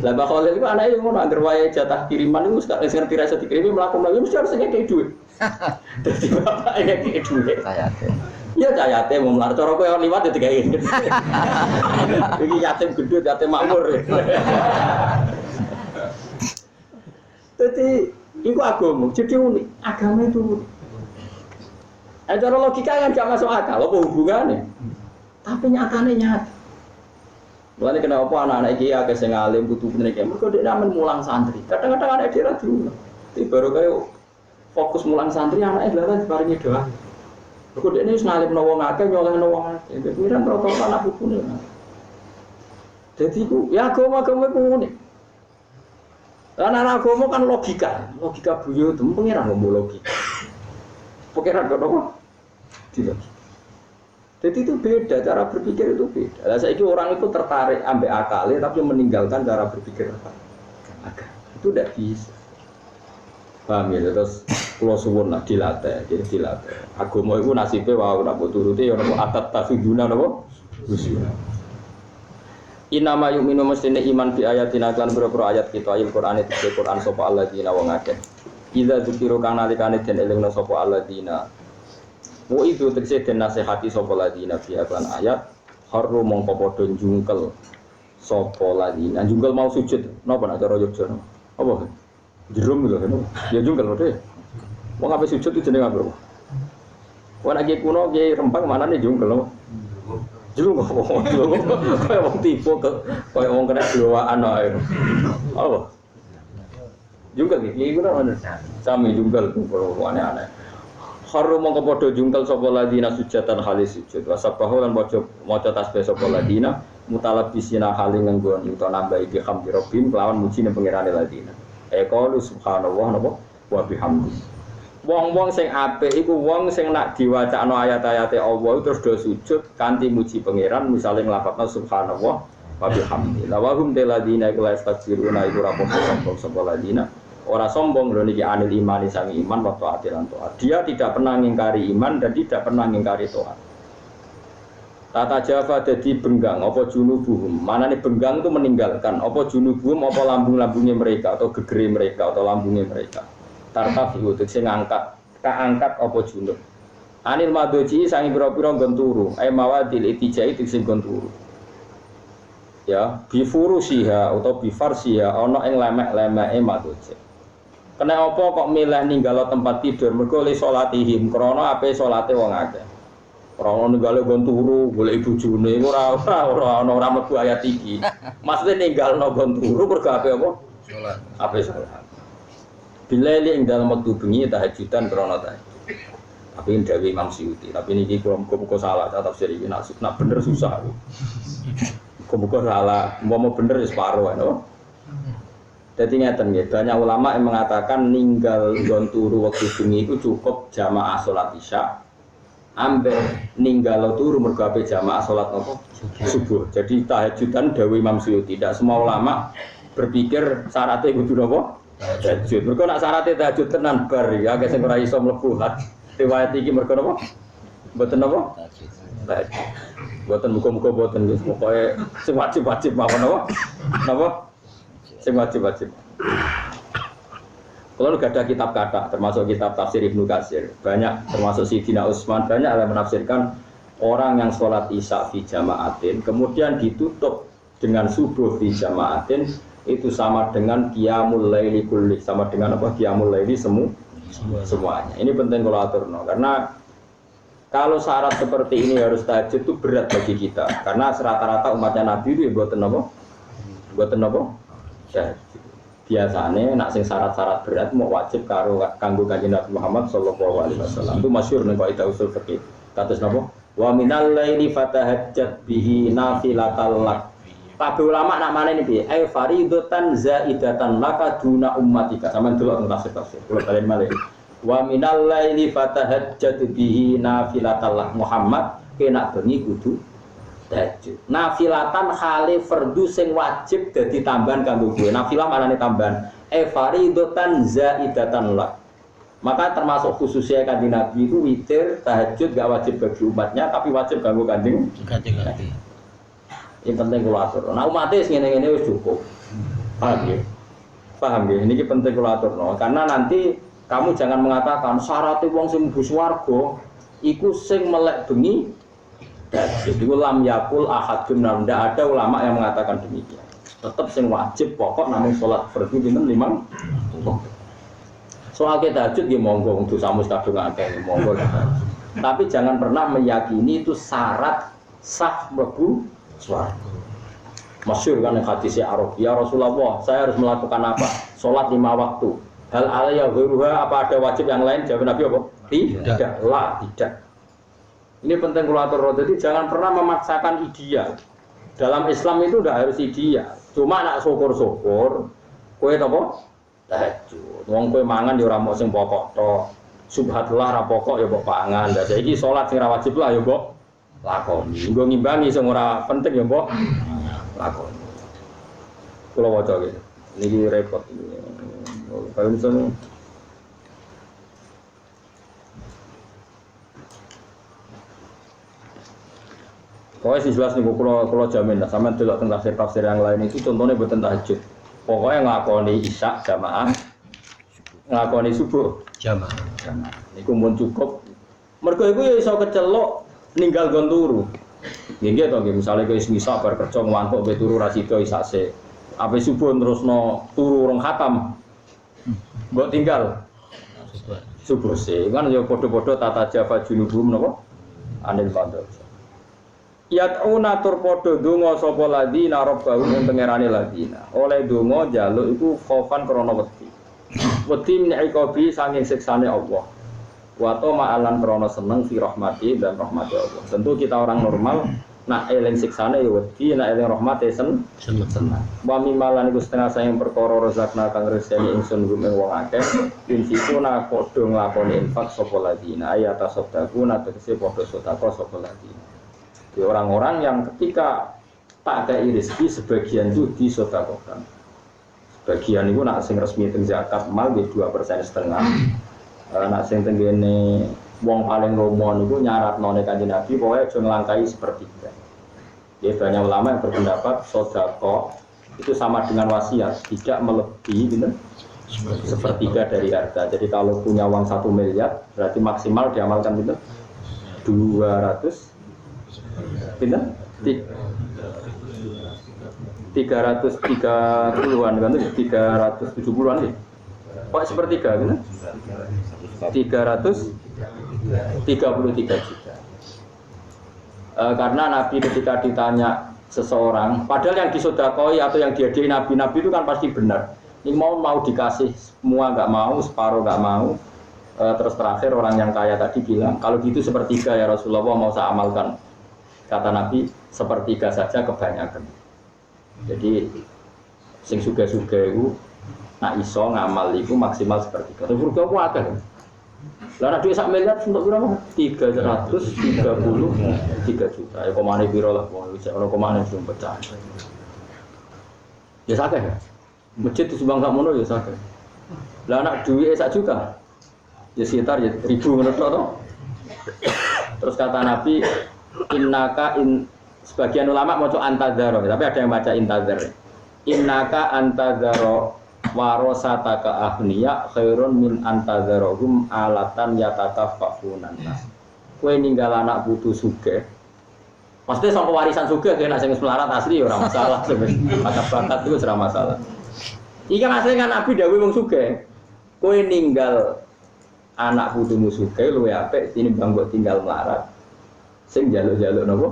Lah Mbah Khalil itu anake ngono agar wayahe jatah kiriman itu wis ngerti rasa dikirimi mlaku-mlaku mesti harus kayak duit. Dadi bapak kayak duit. Iya cah yatim mau melarat cara kowe liwat ya digawe. Iki yatim gendut yatim makmur. Jadi itu agama, jadi unik. Agama itu unik. Cara logika kan gak masuk akal, apa hubungannya? Tapi nyatanya nyata. Mulanya kenapa anak-anak ini agak sing alim butuh pendidikan? Mereka dia namen mulang santri. Kadang-kadang anak dia ra diulang. Tapi baru kayak fokus mulang santri anaknya belajar diparingi doa. Mereka dia ini ngalim wong akeh nyoleh wong akeh. Pikiran protokol anak hukumnya. Jadi ya agama itu unik. Karena agama kan logika buyut itu pengiran ngomong logika. Pengiran kok apa? Tidak. Jadi itu beda, cara berpikir itu beda. Nah, saya orang itu tertarik ambek akalnya tapi meninggalkan cara berpikir apa? Itu tidak bisa. Paham ya? Terus kalau suwun lah dilatih, jadi dilatih. Agama itu nasibnya wah nak turuti ya nak atat tafiduna napa? Usia. Inama yu'minu mestine iman bi ayatina kan boro-boro ayat kita ayat Quran itu Quran sapa alladzina wong akeh. Idza dzikiru kana nalikane den elingna sapa alladzina. Mu itu tegese den nasihati sapa alladzina bi aklan ayat haru mongko padha jungkel sapa alladzina. Jungkel mau sujud napa nak cara Yogya. Apa? Jerum lho kan. Ya jungkel padha. Wong ape sujud itu jenenge apa? Wong lagi kuno ge rempang manane jungkel. Jungkel kayak wong tipu kayak wong kena doaan ae. Apa? Jungkel iki iku ora sami jungkel aneh-aneh. Harum mongko padha jungkel sapa ladina sujatan halis sujud. Wasabahu lan maca tasbih sapa ladina mutalabisina halin nggon utawa nambahi bihamdi rabbim kelawan mujine pangerane ladina. Qalu subhanallah napa wa bihamdi. Wong-wong sing apik iku wong sing nak diwacakno ayat-ayate Allah terus do sujud kanthi muji pangeran misale nglafadzna subhanallah wa bihamdi. La wa hum ladina iku la istakbiruna iku rabbul sombong sapa ladina. Ora sombong lho niki anil imani sangi iman wa taat lan taat. Dia tidak pernah ngingkari iman dan tidak pernah ngingkari taat. Tata Jawa dadi benggang apa junubuhum. Manane benggang itu meninggalkan apa junubuhum apa lambung-lambungnya mereka atau gegere mereka atau lambungnya mereka. Tartaf iku sing ngangkat, kaangkat apa junub. Anil madoji sangi pira-pira nggon turu, mawadil itijai sing nggon turu. Ya, bifurusiha atau bifarsiha ana ing lemek-lemeke madoji. Kena apa kok milih ninggalo tempat tidur mergo le salatihim krana ape salate wong akeh. Ora ninggalo nggon turu golek bojone ora ana ora mlebu ayat iki. Maksude ninggalno nggon turu mergo ape apa? Salat. Ape salat. Bila ing dalam waktu bengi tahajudan krana tahajud. Tapi dawuh Imam Suyuti, tapi niki muga-muga salah tafsir iki nak bener susah. Muga-muga salah, mau bener wis paro no. Dadi ngeten nggih, banyak ulama yang mengatakan ninggal nggon turu waktu bengi itu cukup jamaah salat Isya. Ambek ninggal turu mergo ape jamaah salat apa? Subuh. Jadi tahajudan dawuh Imam Suyuti, tidak semua ulama berpikir syaratnya kudu napa? Tahajud. Mergo nak syaratnya tahajud tenan bar ya akeh sing ora iso mlebu hat. Riwayat iki mergo napa? Mboten napa? Tahajud. Mboten muga-muga mboten wis pokoke sing wajib-wajib mawon napa? Napa? Sing wajib-wajib. Kalau ada kitab kata termasuk kitab tafsir Ibnu Katsir, banyak termasuk Sidina Utsman banyak yang menafsirkan orang yang sholat Isya fi jama'atin kemudian ditutup dengan subuh fi jama'atin itu sama dengan qiyamul laili kulli, sama dengan apa qiyamul laili semuanya. Ini penting kalau aturno karena kalau syarat seperti ini harus tahajud itu berat bagi kita karena rata-rata umatnya Nabi itu buatan apa? Tahajud. Biasanya nak sing syarat-syarat berat mau wajib kanggo Kanjeng Nabi Muhammad sallallahu alaihi wasallam. Itu masyhur ning kaidah usul fikih. Kados napa? Wa minal laili fatahajjat bihi nafilatal lak Kabeh ulama nak mana ini piye? Ai faridatan zaidatan laka duna ummatika. Sampeyan delok tafsir. Kula balen malih. Wa minal laili fatahajjat bihi nafilatal Muhammad kena bengi kudu tahajud. Nafilatan khali fardu sing wajib dadi tambahan kanggo kowe. Nafilah manane tambahan. Ai faridatan zaidatan lak. Maka termasuk khususnya Kanjeng Nabi itu witir tahajud gak wajib bagi umatnya tapi wajib kanggo Kanjeng Nabi. Ini penting kula atur. Nah umatnya ngene-ngene wis cukup. Paham ya? Paham ya? Ini penting kula aturno karena nanti kamu jangan mengatakan syaratnya wong sing mlebu swarga iku sing melek bengi. Jadi lam yakul ahadun ndak ada ulama yang mengatakan demikian. Tetap sing wajib pokok namun salat fardu dinten 5. Soal kita tahajud ya monggo untuk samus kadung akeh monggo. Tapi jangan pernah meyakini itu syarat sah mlebu swarga. Masyhur kan hadis Arab, ya Rasulullah, saya harus melakukan apa? Salat 5 waktu. Hal alaya ghairuha, apa ada wajib yang lain? Jawab Nabi apa? Tidak. Lah, tidak. Ini penting kula atur, jadi jangan pernah memaksakan ideal. Dalam Islam itu udah harus ideal. Cuma nak syukur-syukur, kowe apa? Tahajud. Wong kowe mangan ya ora mok sing pokok tok. Subhanallah ra pokok ya mbok pangan. Lah saiki salat sing ra wajib lah ya mbok lakoni. Nggo ngimbangi sing ora penting ya mbok lakoni. Kula waca iki. Niki repot iki. Kalau misalnya pokoknya sih jelas nih, kalau jamin lah, sama delok tentang tafsir yang lain itu contohnya buat tahajud. Pokoknya ngelakoni isya jamaah, ngelakoni subuh jamaah. Ini kumpul cukup. Mereka itu ya iso kecelok ninggal gon turu. Nggih to nggih, misale kowe isya bar kerja ngantuk be turu ra sida isase. Ape subuh terusno turu rong khatam. Mbok tinggal subuh sih. Kan ya padha-padha tata java junubum napa? Anil fadl. Yat'una tur padha donga sapa ladina rabbahum ing pangerane ladina. Oleh donga njaluk iku khaufan krana wedi. Wedi min'iqabi saking siksane Allah. Wa ta'alan krana seneng fi rahmati dan rahmati Allah. Tentu kita orang normal nak eling siksane ya wedi, nak eling rahmate seneng. Wa mimalan iku setengah sayang perkara rezekna kang reseni ingsun ing wong akeh. Infikuna padha nglakoni infak sapa ladina ayata sedekuna tegese padha sedekah sapa ladina. Orang-orang yang ketika tak ada rezeki sebagian itu disedekahkan. Sebagian itu nak sing resmi teng zakat mal di 2,5%. Nak sing tenggene wong paling lomo niku nyaratno nek Kanjeng Nabi pokoke aja nglangkai sepertiga. Ya banyak ulama yang berpendapat sedekah itu sama dengan wasiat, tidak melebihi gitu, sepertiga dari harta. Jadi kalau punya uang 1 miliar berarti maksimal diamalkan gitu 200 pindah 330-an kan 370-an nih. Kok sepertiga kan? 333 juta. Karena Nabi ketika ditanya seseorang, padahal yang disodakoi atau yang diadai Nabi itu kan pasti benar. Ini mau dikasih semua nggak mau, separuh nggak mau. Terus terakhir orang yang kaya tadi bilang, kalau gitu sepertiga ya Rasulullah mau saya amalkan. Kata Nabi, sepertiga saja kebanyakan. Jadi, sing suga-suga itu, nak iso ngamal itu maksimal sepertiga. Tapi surga itu ada kan? Lalu dia sak miliar untuk berapa? 333 juta. Ya komane biro lah, kalau komane belum pecah. Ya sakit ya? Masjid itu sebang sakmono ya sakit. Lalu anak duit 1 juta. Ya sekitar ya 1.000 menurut lo. Terus kata Nabi, innaka sebagian ulama mau antadzaro, tapi ada yang baca intadzar. Innaka antadzaro warosataka ahniya khairun min antadzarohum alatan yatakaffafunan. Kowe ninggal anak putu sugih. Pasti sama warisan sugih kena sing melarat asli ora masalah. Bakat-bakat itu ora masalah. Iki kan asli kan Nabi dawuh wong sugih. Kowe ninggal anak putumu sugih luwih apik tinimbang mbok tinggal melarat. Sing jaluk-jaluk napa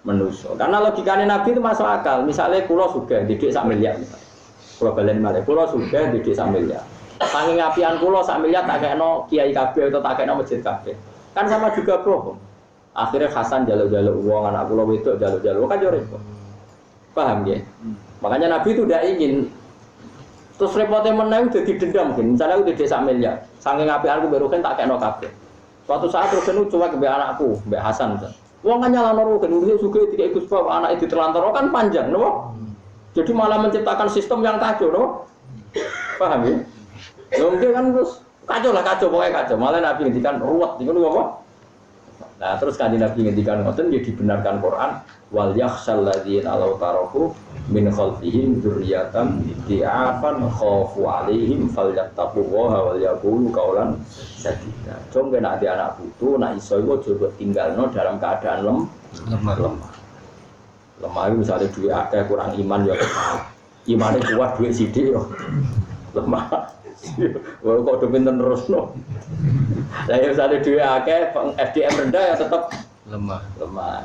manusa. Karena logikane Nabi itu masuk akal. Misalnya kula sugih didik 1 miliar misalnya. Kula balen malih kula sugih didik 1 miliar. Saking apian kula 1 miliar tak kekno kiai kabeh atau tak kekno masjid kabeh. Kan sama juga bro. Akhirnya Hasan jaluk-jaluk wong, anak kula wedok jaluk-jaluk kan yo repot. Paham ya? Makanya Nabi itu tidak ingin. Terus repotnya menang udah didendam mungkin. Misalnya udah desa miliar, saking apianku berukan tak kayak no kabeh. Suatu saat Rugen coba ke anakku, Mbak Hasan. Wong kan nyala Rugen, udah juga tidak ikut sebab anak itu terlantar kan panjang, no? Jadi malah menciptakan sistem yang kacau, no? Paham ya? Mungkin kan terus kacau pokoknya kacau. Malah Nabi ngendikan ruwet, itu apa? Nah terus kanjeng Nabi ngendikan ngoten ya dibenarkan Quran wal yakhshal ladzina law taraku min khalfihim dzurriyyatan di'afan khafu 'alaihim falyattaqullaha wal yaqulu qaulan sadida. Jom nek ada anak putu nak iso iku aja tinggalno dalam keadaan lemah. Lemah itu misalnya duit akeh kurang iman ya imane kuat duit sithik yo lemah. Wah kok do pinten terusno. Lah ya misalnya duit akeh FDM rendah ya tetap lemah.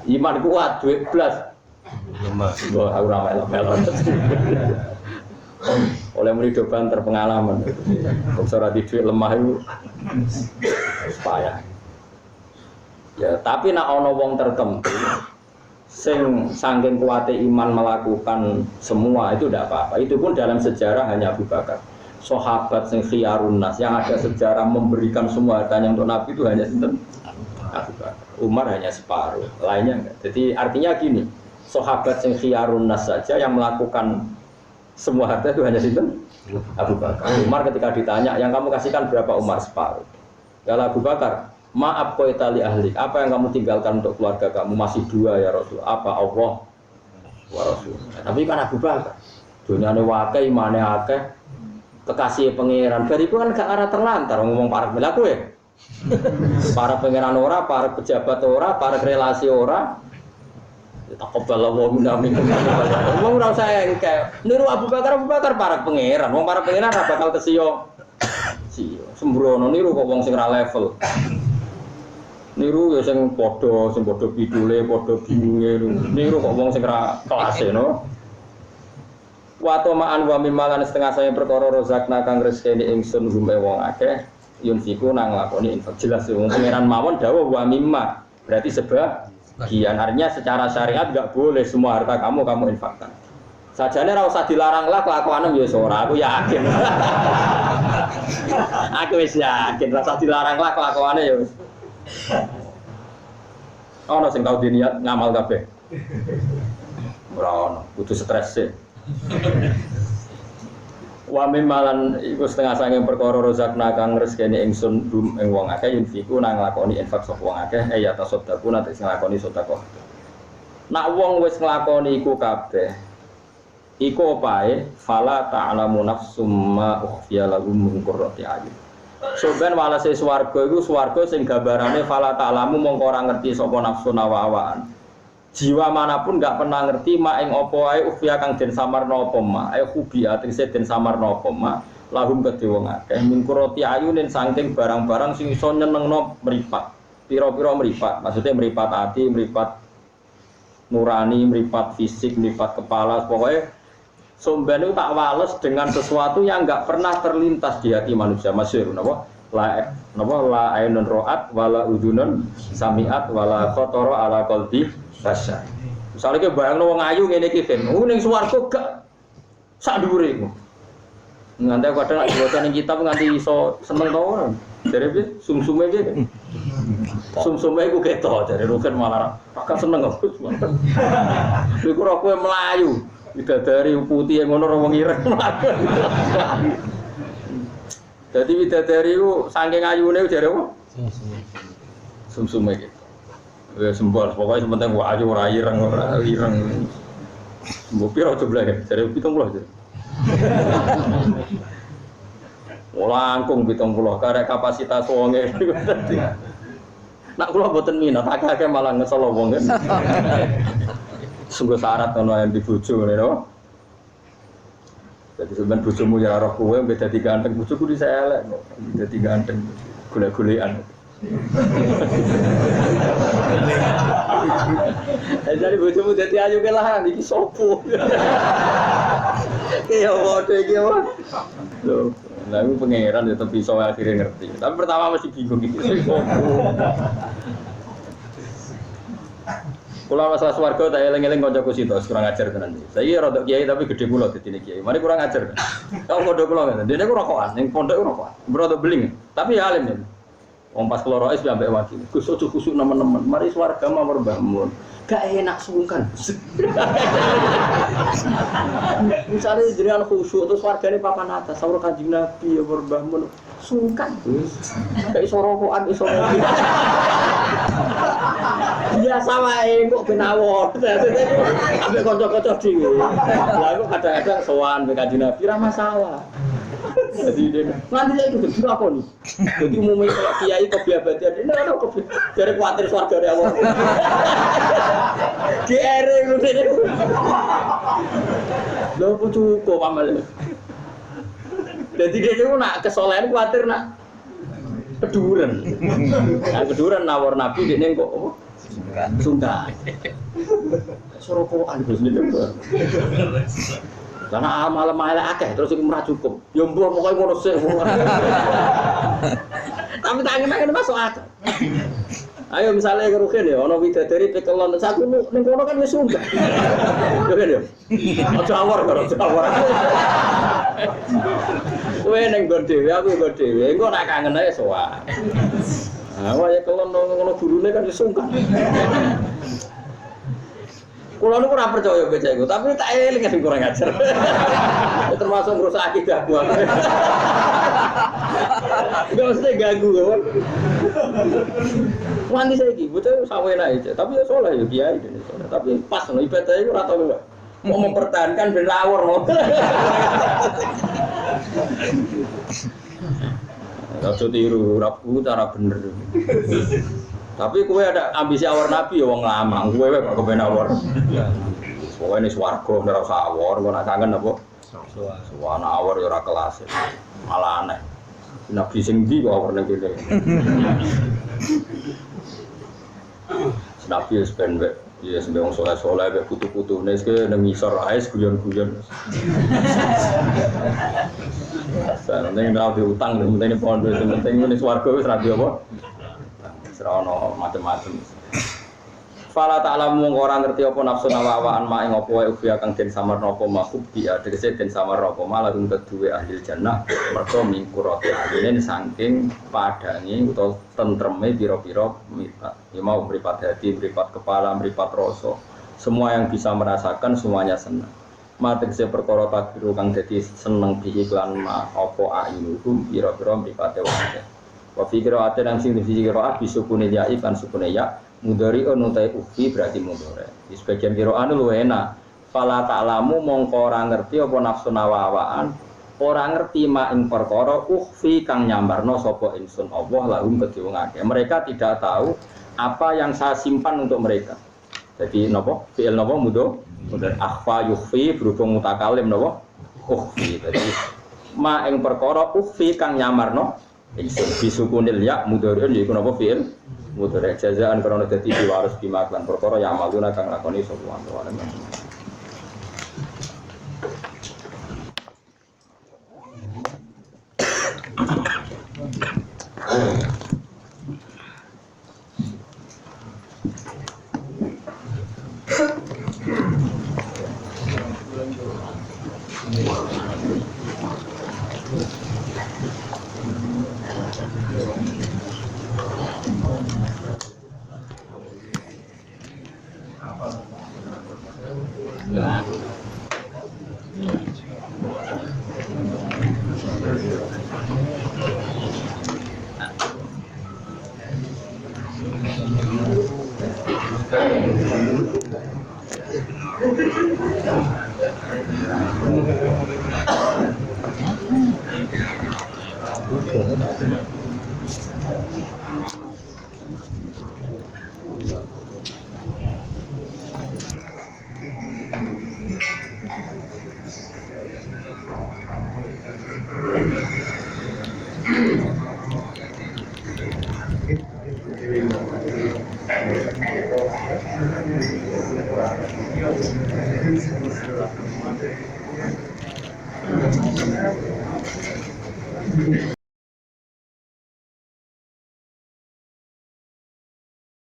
Iman kuat duit blas lemah. Wah ora melo-melo. Oleh muni doban terpengalaman. Kok ora di duit lemah itu payah. Ya tapi nek ana wong tertentu sing saking kuate iman melakukan semua itu tidak apa-apa. Itu pun dalam sejarah hanya Abu Bakar. Sahabat sing khiyarun nas yang ada sejarah memberikan semua hartanya untuk Nabi itu hanya sinten? Abu Bakar. Umar hanya separuh, lainnya enggak. Jadi artinya gini, sahabat sing khiyarun nas saja yang melakukan semua harta itu hanya sinten? Abu Bakar. Umar ketika ditanya, yang kamu kasihkan berapa? Umar separuh. Kalau Abu Bakar, maaf kau itali ahli, apa yang kamu tinggalkan untuk keluarga kamu? Masih 2 ya Rasul. Apa? Allah wa Rasul. Tapi kan Abu Bakar, dunyane wakai, imane akeh, kekasih pangeran. Bariku kan gak arah terlantar ngomong para pelaku ya. Para pangeran ora, para pejabat ora, para relasi ora. Taqabbalallahu minna minkum. Wong ora usah engke. Niru Abu Bakar para pangeran. Wong para pangeran ora bakal kesiyo. Sembrono niru kok wong sing ora level. Niru ya sing padha pidule, padha bingunge. Niru kok wong sing ora kelas no. Wato ma'an wa mimalan setengah saya perkara rozakna kang rezekine ingsun gume wong akeh yunfiku nang lakoni infak jelas wong pangeran mawon dawuh wa mimma berarti sebagian artinya secara syariat enggak boleh semua harta kamu infakkan. Sajane ora usah dilarang lah kelakuane ya ora aku yakin. Aku wis yakin ora usah dilarang lah kelakuane ya wis. Ono sing tau diniat ngamal kabeh. Ora ono, kudu stres sih. Wa mimalan iku setengah saking perkara rozakna kang rezekine ingsun dum ing wong akeh yunfiku nang nglakoni infak sapa wong akeh ya tasaddaqu nate sing nglakoni sedekah. Nak wong wis nglakoni iku kabeh iku opae fala ta'lamu nafsum ma ukhfiya lahum min qurrati ayun. Soben walase swarga iku swarga sing gambarane fala ta'lamu mongko ora ngerti sapa nafsu nawa-awaan. Jiwa manapun enggak pernah ngerti ma ing apa ae ukhfiya kang den samarna apa ma ae khubiya tegese den samarna apa ma lahum kedhe wong akeh min qurrati ayunin saking barang-barang sing iso nyenengno mripat. Pira-pira mripat, maksudnya mripat ati, mripat nurani, mripat fisik, mripat kepala, pokoknya somben itu tak wales dengan sesuatu yang enggak pernah terlintas di hati manusia. Masyhur napa? La ainun ra'at wala udunun sami'at wala khatara ala qalbi basa. Misalnya ke bayangno wong ayu ngene iki ben, ning swarga gak sak dhuwure iku. Nganti kadang nek diwaca ning kitab nganti iso seneng to ora. Jare piye sumsume piye? Sumsume iku ketok jare Rugen malah ra seneng kok. Iku ora kowe mlayu. Bidadari putih yang ngono wong ireng. Dadi bidadari ku saking ayune jare apa? Sumsume gitu. Ya sembol, pokoknya sementing wah aja ora ireng. Mbok piro jumlahe? Jare 70 aja. Langkung 70 karek kapasitas wonge. Nak kula mboten minat, akeh malah ngesel wong. Sungguh syarat ono yang dibojo ngene to. Jadi sampean bojomu ya roh kowe beda dadi ganteng, bojoku di saya elek kok. Dadi ganteng golek-golekan. Jadi bojomu dadi ayu ke lah iki sopo. Ki yo padha iki wae. Lho, lha iku pangeran ya tapi iso akhirnya ngerti. Tapi pertama masih bingung iki. Kula masalah swarga tak eling-eling kancaku sitok kurang ajar tenan. Saiki rada kiai tapi gede kula dadine kiai. Mari kurang ajar. Kau pondok kula ngene. Dene ku rokokan, ning pondok ku rokokan. Rada beling. Tapi ya alim ya. Wong pas kula rois ambek wakil. Gus ojo kusuk nemen-nemen. Mari swarga mawar Mbah Mun. Gak enak sungkan. Misalnya jenengan khusyuk terus wargane papan atas sawur Kanjeng Nabi ya Mbah Mun. Sungkan. Kayak iso rokokan iso. Biasa wae kok ben awor. Ambek kanca-kanca dhewe. Lah kok kadang-kadang sowan mbek Kanjeng Nabi ra masalah. Jadi nanti saya itu berapa nih? Jadi umumnya kiai kebiabadian ini ada dari khawatir swarga dari awal. GR itu deh. Lo pun cukup amal. Jadi dia itu nak kesolehan khawatir nak keduren. Nah keduren nawar nabi dia kok sungkan. Sorokokan terus nih. Karena malam akeh terus iki ora cukup. Ya mbuh pokoke ngono sik. Tapi tak ngene masuk akal. Ayo misalnya kerugian ya ana widadari pekelon satu ning kono kan wis sunggah. Yo kan yo. Aja awor karo awor. Kowe ning nggon dhewe aku nggon dhewe. Engko nek kangen ae sowan. Ah wae kelon ngono gurune kan wis sunggah. Kulo niku ora percaya becak iku, tapi tak eling sing kurang ajar. Termasuk ngrusak akidah gua. Enggak mesti ganggu kan. Wanti saiki bocah sawena aja, tapi ya saleh ya kiai dene saleh. Tapi pas lho ibadah iku ora tau mau mempertahankan ben lawur mau. Aja tiru, ora cara bener. Tapi kowe ada ambisi awar nabi ya wong lama, kowe kok kepen awar. Pokoke ning swarga ora usah awar, kok nak kangen apa? Suwana awar ya ora kelas. Malah aneh. Nabi sing ndi kok awar ning kene. Nabi wis ben wek, ya sampe wong saleh-saleh wek putu-putune iki nang ngisor ae guyon-guyon. Asal ning ora diutang, penting pondok, penting ning swarga wis ra apa. Serana macam-macam. Fala ta'lamu ora ngerti apa nafsu nawawaan mak ing apa wae ubi kang den samarna apa makhluk dia tegese den samarna apa malah kedue ahli jannah mergo mingkurati alinen saking padange utawa tentreme pira-pira mripat. Ya mau mripat hati, mripat kepala, mripat rasa. Semua yang bisa merasakan semuanya senang. Mate tegese perkara takdiru kang dadi seneng diiklan ma apa ainuhum pira-pira mripate wae. Wa fi qira'atin yang sing di qira'at bisukune ya ikan sukune ya mudhari unutai ufi berarti mudhari. Di sebagian qira'at luwih enak. Fala ta'lamu mongko ora ngerti apa nafsu nawawaan, ora ngerti mak ing perkara ukhfi kang nyambarno sapa ingsun Allah lahum kedhe wong akeh. Mereka tidak tahu apa yang saya simpan untuk mereka. Jadi napa? Fi'il napa mudhari akhfa yukhfi berhubung mutakalim napa? Ukhfi. Jadi mak ing perkara ukhfi kang nyamarno ingsun bisukunil ya mudhari'un yaiku napa fi'il mudhari' jazaan karena dadi diwaris bimaklan perkara ya amaluna kang lakoni sapa wong.